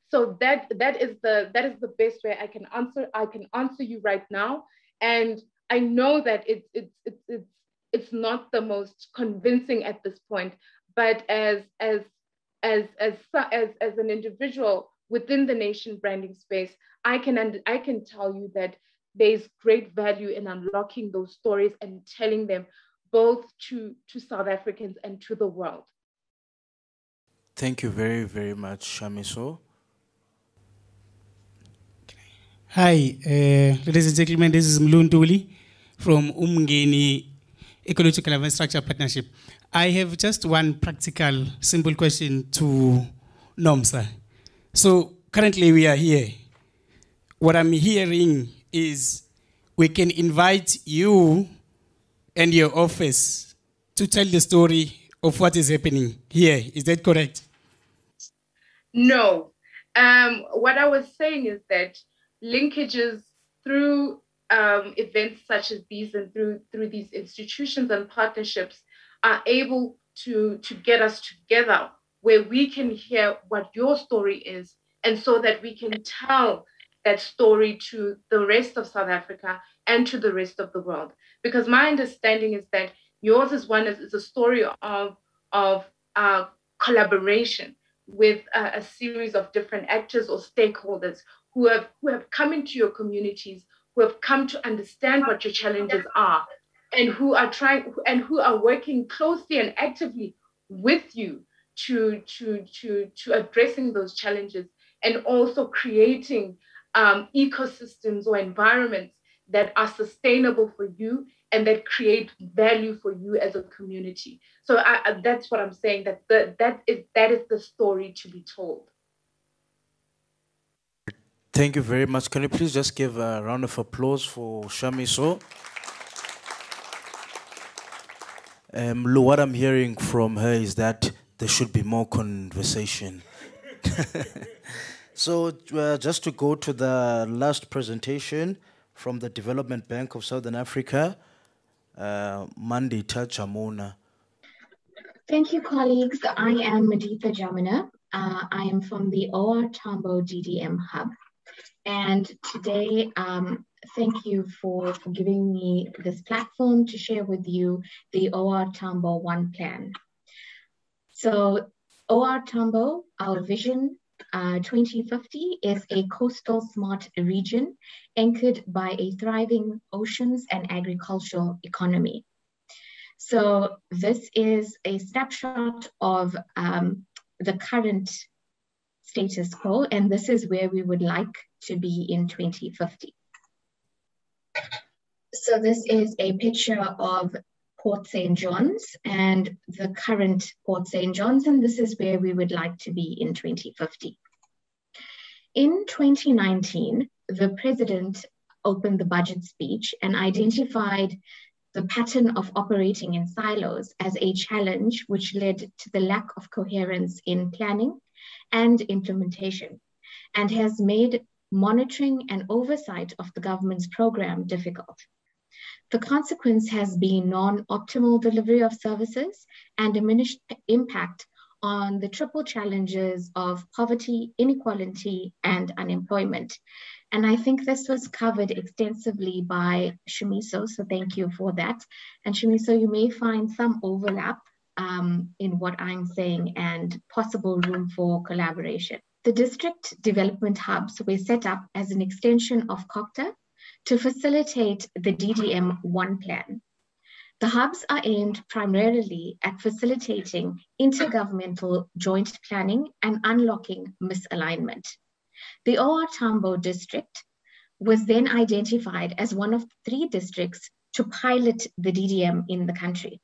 So that is the best way I can answer you right now. And I know that it's not the most convincing at this point, but as an individual within the nation branding space, I can tell you that there's great value in unlocking those stories and telling them both to South Africans and to the world. Thank you very, very much, Shamiso. Hi, ladies and gentlemen, this is Mlunduli from Umngeni Ecological Infrastructure Partnership. I have just one practical, simple question to Nomsa. So currently we are here. What I'm hearing is we can invite you and your office to tell the story of what is happening here. Is that correct? No. What I was saying is that linkages through events such as these and through these institutions and partnerships are able to get us together where we can hear what your story is, and so that we can tell that story to the rest of South Africa and to the rest of the world. Because my understanding is that yours is a story of collaboration with a series of different actors or stakeholders who have come into your communities, who have come to understand what your challenges are, and who are working closely and actively with you to addressing those challenges, and also creating ecosystems or environments that are sustainable for you and that create value for you as a community. So that's what I'm saying, that is the story to be told. Thank you very much. Can you please just give a round of applause for Shamiso? What I'm hearing from her is that there should be more conversation. So just to go to the last presentation from the Development Bank of Southern Africa, Mandita Jamuna. Thank you, colleagues. I am Mandita Jamuna. I am from the OR Tambo DDM Hub. And today, thank you for giving me this platform to share with you the OR Tambo One Plan. So OR Tambo, our vision 2050 is a coastal smart region anchored by a thriving oceans and agricultural economy. So this is a snapshot of the current status quo, and this is where we would like to be in 2050. So this is a picture of Port St. John's and the current Port St. John's, and this is where we would like to be in 2050. In 2019, the president opened the budget speech and identified the pattern of operating in silos as a challenge, which led to the lack of coherence in planning and implementation, and has made monitoring and oversight of the government's program difficult. The consequence has been non-optimal delivery of services and diminished impact on the triple challenges of poverty, inequality, and unemployment. And I think this was covered extensively by Shimiso, so thank you for that. And Shimiso, you may find some overlap in what I'm saying and possible room for collaboration. The district development hubs were set up as an extension of COCTA to facilitate the DDM-1 plan. The hubs are aimed primarily at facilitating intergovernmental joint planning and unlocking misalignment. The OR Tambo district was then identified as one of 3 districts to pilot the DDM in the country.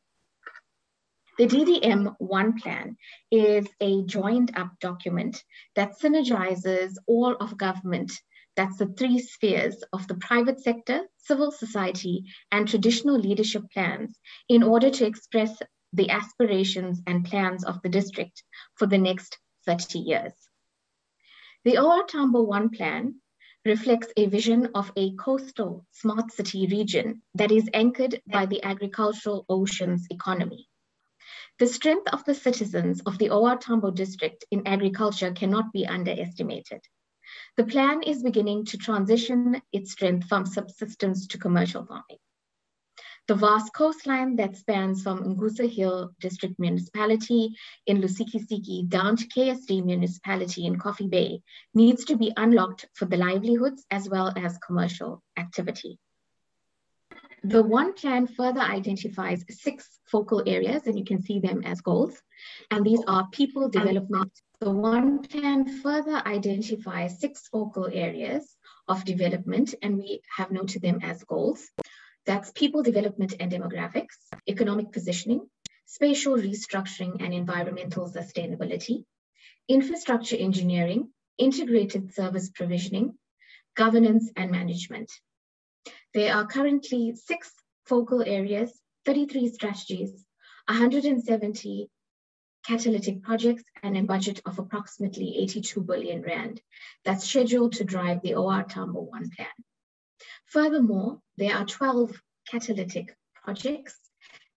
The DDM-1 plan is a joined-up document that synergizes all of government. That's the 3 spheres of the private sector, civil society, and traditional leadership plans in order to express the aspirations and plans of the district for the next 30 years. The OR Tambo 1 plan reflects a vision of a coastal smart city region that is anchored by the agricultural oceans economy. The strength of the citizens of the OR Tambo district in agriculture cannot be underestimated. The plan is beginning to transition its strength from subsistence to commercial farming. The vast coastline that spans from Ngusa Hill District Municipality in Lusikisiki down to KSD Municipality in Coffee Bay needs to be unlocked for the livelihoods as well as commercial activity. The 1 plan further identifies 6 focal areas, and you can see them as goals, and these are people development. The 1 plan further identifies 6 focal areas of development, and we have noted them as goals. That's people development and demographics, economic positioning, spatial restructuring and environmental sustainability, infrastructure engineering, integrated service provisioning, governance and management. There are currently 6 focal areas, 33 strategies, 170 catalytic projects, and a budget of approximately 82 billion rand that's scheduled to drive the OR Tambo 1 plan. Furthermore, there are 12 catalytic projects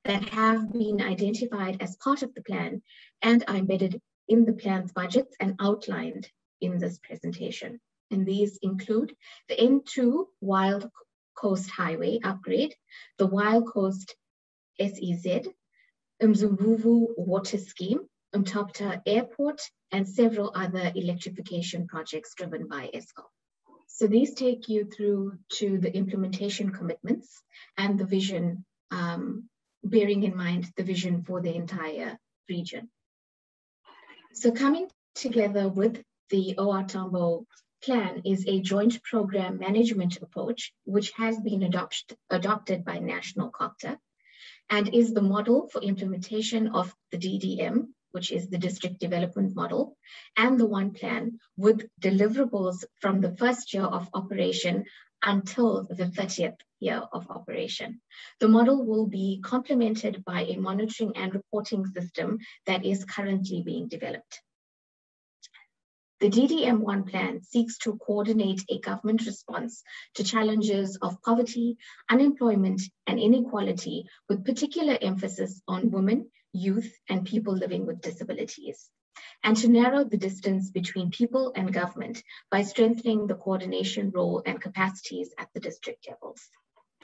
that have been identified as part of the plan and are embedded in the plan's budgets and outlined in this presentation. And these include the N2 Wild Coast Highway upgrade, the Wild Coast SEZ, Mzumbuvu Water Scheme, Mtapta Airport, and several other electrification projects driven by ESCOM. So these take you through to the implementation commitments and the vision, bearing in mind the vision for the entire region. So coming together with the OR Tambo plan is a joint program management approach, which has been adopted by National COCTA and is the model for implementation of the DDM, which is the district development model, and the 1 plan with deliverables from the first year of operation until the 30th year of operation. The model will be complemented by a monitoring and reporting system that is currently being developed. The DDM-1 plan seeks to coordinate a government response to challenges of poverty, unemployment, and inequality, with particular emphasis on women, youth, and people living with disabilities, and to narrow the distance between people and government by strengthening the coordination role and capacities at the district levels.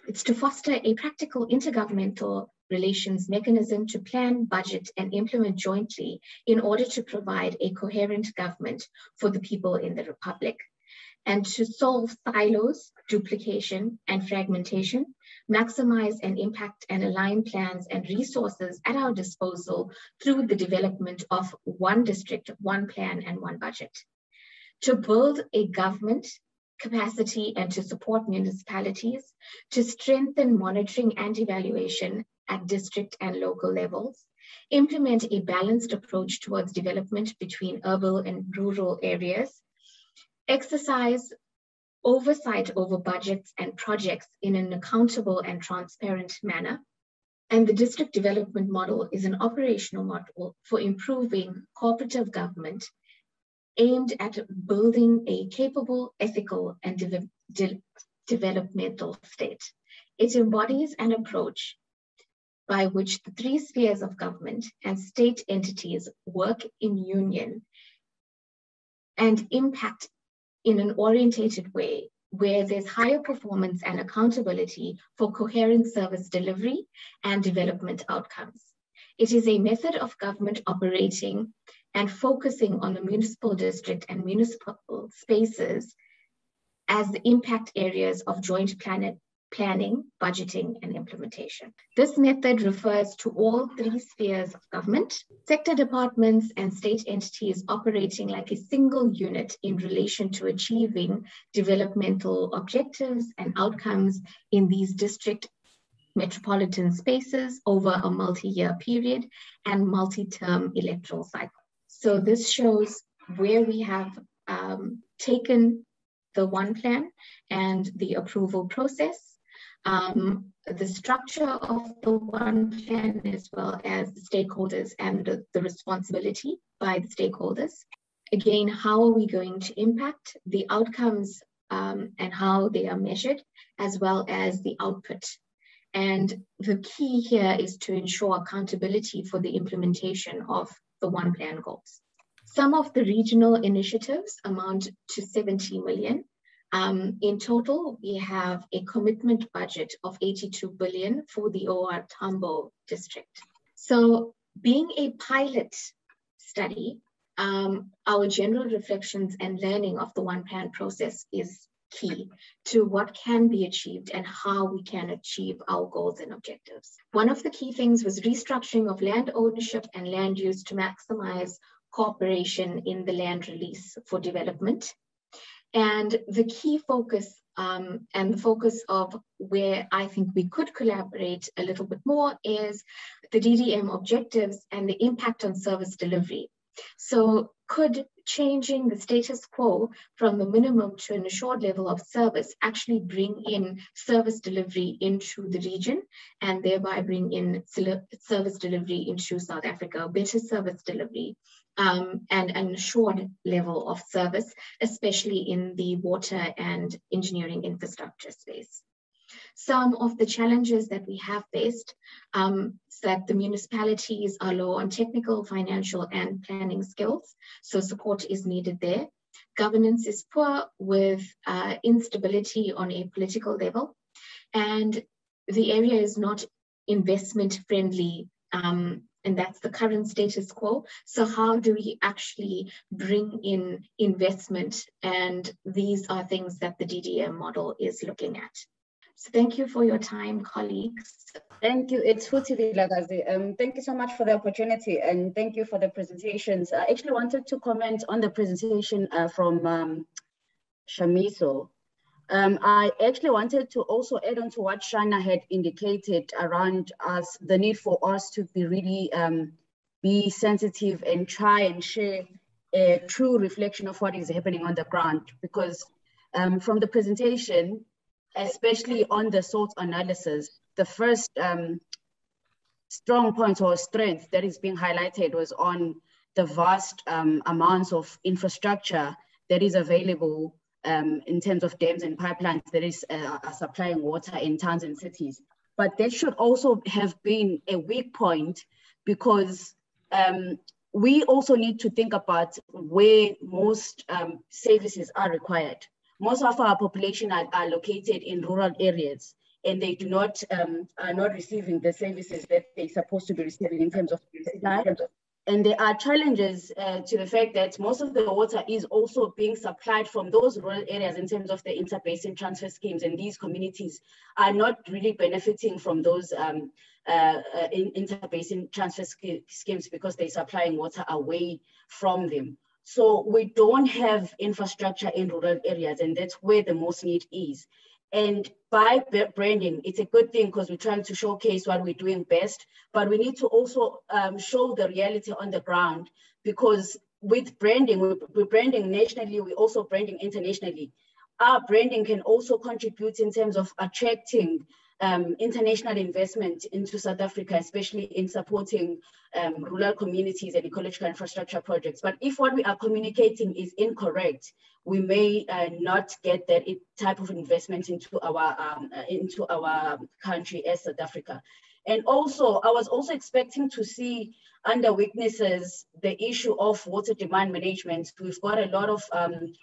It's to foster a practical intergovernmental relations mechanism to plan, budget, and implement jointly in order to provide a coherent government for the people in the Republic, and to solve silos, duplication, and fragmentation, maximize and impact and align plans and resources at our disposal through the development of 1 district, 1 plan, and 1 budget. To build a government capacity and to support municipalities, to strengthen monitoring and evaluation at district and local levels, implement a balanced approach towards development between urban and rural areas, exercise oversight over budgets and projects in an accountable and transparent manner. And the district development model is an operational model for improving cooperative government aimed at building a capable, ethical, and developmental state. It embodies an approach by which the three spheres of government and state entities work in union and impact in an orientated way where there's higher performance and accountability for coherent service delivery and development outcomes. It is a method of government operating and focusing on the municipal district and municipal spaces as the impact areas of joint planning, budgeting, and implementation. This method refers to all three spheres of government, sector departments and state entities operating like a single unit in relation to achieving developmental objectives and outcomes in these district metropolitan spaces over a multi-year period and multi-term electoral cycle. So this shows where we have taken the one plan and the approval process, the structure of the one plan, as well as the stakeholders and the responsibility by the stakeholders. Again, how are we going to impact the outcomes and how they are measured, as well as the output. And the key here is to ensure accountability for the implementation of the one plan goals. Some of the regional initiatives amount to 70 million. In total, we have a commitment budget of 82 billion for the OR Tambo district. So being a pilot study, our general reflections and learning of the one plan process is key to what can be achieved and how we can achieve our goals and objectives. One of the key things was restructuring of land ownership and land use to maximize cooperation in the land release for development. And the key focus and the focus of where I think we could collaborate a little bit more is the DDM objectives and the impact on service delivery. So could changing the status quo from the minimum to an assured level of service actually bring in service delivery into the region and thereby bring in service delivery into South Africa, better service delivery and an assured level of service, especially in the water and engineering infrastructure space. Some of the challenges that we have faced is that the municipalities are low on technical, financial, and planning skills, so support is needed there. Governance is poor with instability on a political level, and the area is not investment friendly, and that's the current status quo. So how do we actually bring in investment? And these are things that the DDM model is looking at. So thank you for your time, colleagues. Thank you. It's uThukela. Thank you so much for the opportunity and thank you for the presentations. I actually wanted to comment on the presentation from Shamiso. I actually wanted to also add on to what Shana had indicated around us, the need for us to be really be sensitive and try and share a true reflection of what is happening on the ground. Because from the presentation, especially on the SWOT analysis, the first strong point or strength that is being highlighted was on the vast amounts of infrastructure that is available in terms of dams and pipelines that is supplying water in towns and cities. But that should also have been a weak point because we also need to think about where most services are required. Most of our population are located in rural areas and they do not are not receiving the services that they're supposed to be receiving in terms of supply. And there are challenges to the fact that most of the water is also being supplied from those rural areas in terms of the interbasin transfer schemes, and these communities are not really benefiting from those interbasin transfer schemes because they're supplying water away from them. So we don't have infrastructure in rural areas, and that's where the most need is. And by branding, it's a good thing because we're trying to showcase what we're doing best, but we need to also show the reality on the ground, because with branding, we're branding nationally, we're also branding internationally. Our branding can also contribute in terms of attracting international investment into South Africa, especially in supporting rural communities and ecological infrastructure projects. But if what we are communicating is incorrect, we may not get that type of investment into our country as South Africa. And also, I was also expecting to see under weaknesses the issue of water demand management. We've got a lot of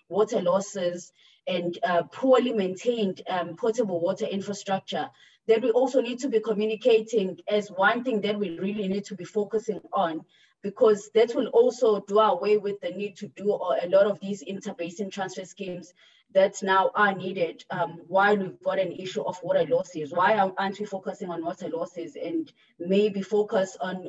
water losses and poorly maintained potable water infrastructure that we also need to be communicating as one thing that we really need to be focusing on, because that will also do away with the need to do a lot of these interbasin transfer schemes that now are needed while we've got an issue of water losses. Why aren't we focusing on water losses and maybe focus on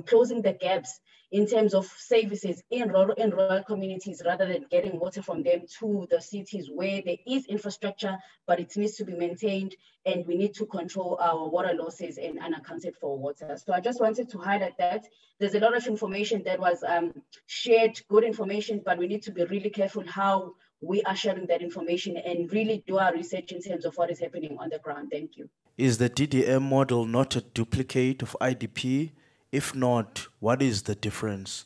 closing the gaps in terms of services in rural communities rather than getting water from them to the cities where there is infrastructure, but it needs to be maintained and we need to control our water losses and unaccounted for water. So I just wanted to highlight that. There's a lot of information that was shared, good information, but we need to be really careful how we are sharing that information and really do our research in terms of what is happening on the ground. Thank you. Is the DDM model not a duplicate of IDP? If not, what is the difference?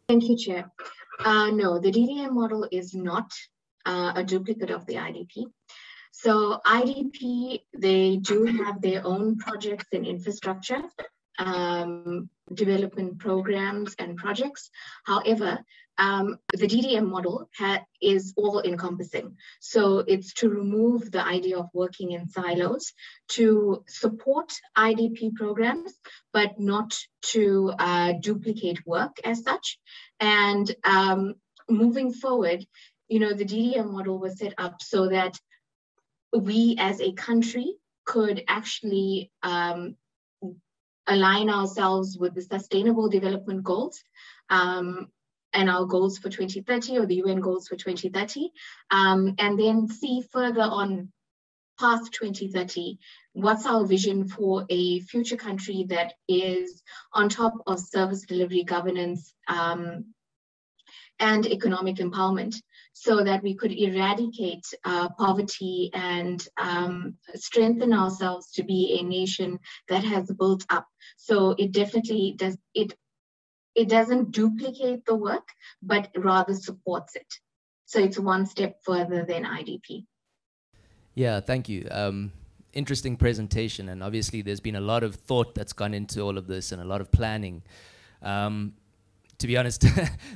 Thank you, Chair. No, the DDM model is not a duplicate of the IDP. So IDP, they do have their own projects and infrastructure, development programs and projects. However, the DDM model is all encompassing. So it's to remove the idea of working in silos, to support IDP programs, but not to duplicate work as such. And moving forward, the DDM model was set up so that we as a country could actually align ourselves with the Sustainable Development Goals and our goals for 2030, or the UN goals for 2030, and then see further on past 2030, what's our vision for a future country that is on top of service delivery, governance, and economic empowerment, so that we could eradicate poverty and strengthen ourselves to be a nation that has built up. So it definitely does, it doesn't duplicate the work, but rather supports it. So it's one step further than IDP. Yeah, thank you. Interesting presentation, and obviously there's been a lot of thought that's gone into all of this and a lot of planning. To be honest,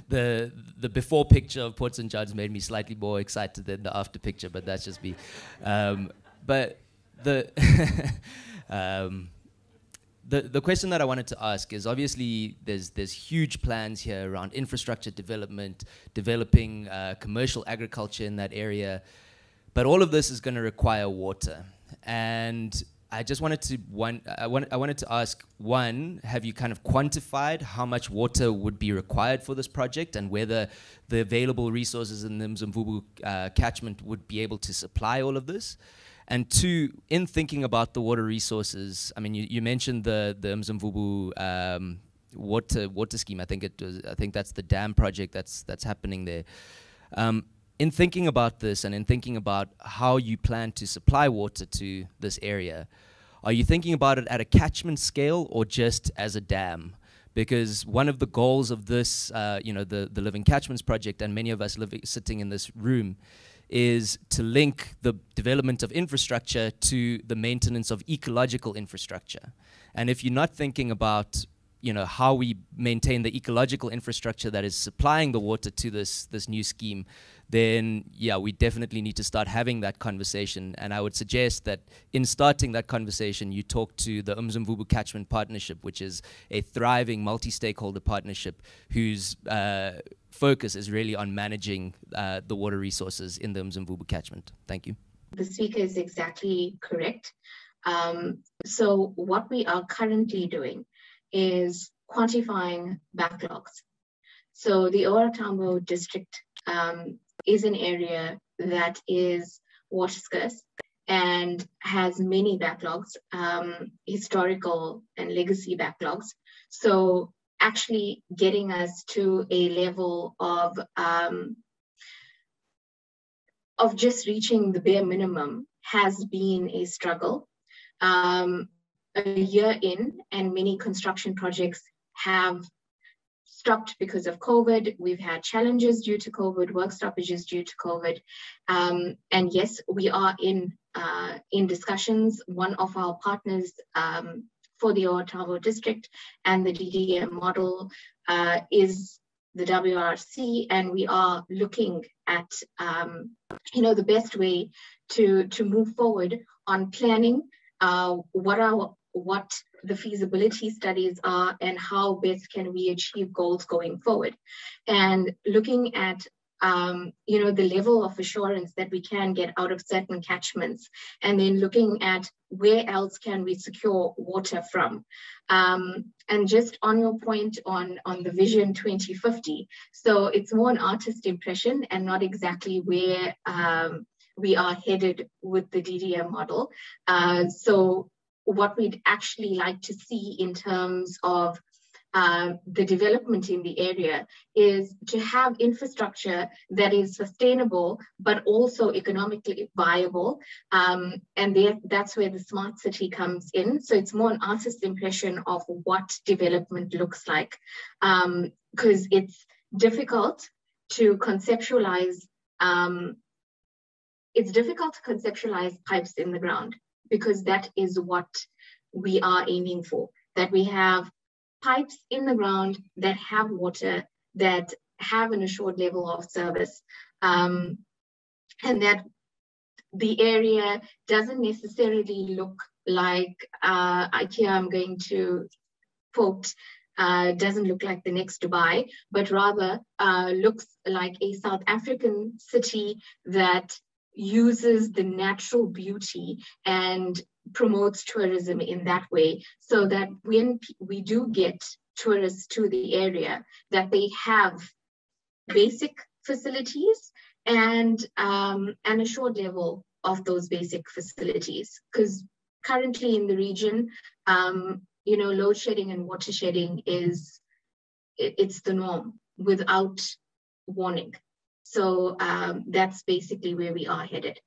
the before picture of Port St. John's made me slightly more excited than the after picture, but that's just me. But the the question that I wanted to ask is, obviously there's huge plans here around infrastructure development, developing commercial agriculture in that area, but all of this is going to require water. And I just wanted to I wanted to ask, one, have you kind of quantified how much water would be required for this project and whether the available resources in the Mzimvubu catchment would be able to supply all of this? And two, in thinking about the water resources, I mean, you mentioned the Mzimvubu water scheme. I think that's the dam project that's happening there. In thinking about this and in thinking about how you plan to supply water to this area, are you thinking about it at a catchment scale or just as a dam? Because one of the goals of this, the Living Catchments Project, and many of us sitting in this room, is to link the development of infrastructure to the maintenance of ecological infrastructure. And if you're not thinking about how we maintain the ecological infrastructure that is supplying the water to this new scheme, then yeah, we definitely need to start having that conversation. And I would suggest that in starting that conversation, you talk to the Mzimvubu Catchment Partnership, which is a thriving multi-stakeholder partnership whose focus is really on managing the water resources in the Mzimvubu catchment. Thank you. The speaker is exactly correct. So what we are currently doing is quantifying backlogs. So the OR Tambo district is an area that is water scarce and has many backlogs, historical and legacy backlogs. So actually getting us to a level of just reaching the bare minimum has been a struggle. A year in, and many construction projects have stopped because of COVID. We've had challenges due to COVID, work stoppages due to COVID. And yes, we are in discussions. One of our partners for the OR Tambo district and the DDM model is the WRC, and we are looking at the best way to move forward on planning what the feasibility studies are and how best can we achieve goals going forward, and looking at the level of assurance that we can get out of certain catchments, and then looking at where else can we secure water from. And just on your point on the Vision 2050, so it's more an artist impression and not exactly where we are headed with the DDM model. So what we'd actually like to see in terms of the development in the area is to have infrastructure that is sustainable, but also economically viable. And that's where the smart city comes in. So it's more an artist's impression of what development looks like, because it's difficult to conceptualize. It's difficult to conceptualize pipes in the ground, because that is what we are aiming for, that we have pipes in the ground that have water, that have an assured level of service, and that the area doesn't necessarily look like, IKEA, I'm going to quote, doesn't look like the next Dubai, but rather looks like a South African city that uses the natural beauty and promotes tourism in that way, so that when we do get tourists to the area, that they have basic facilities and an assured level of those basic facilities. Because currently in the region, load shedding and water shedding it's the norm without warning. So that's basically where we are headed.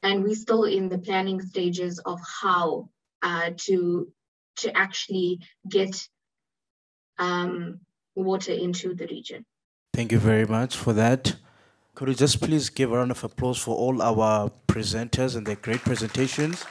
And we're still in the planning stages of how to actually get water into the region. Thank you very much for that. Could you just please give a round of applause for all our presenters and their great presentations?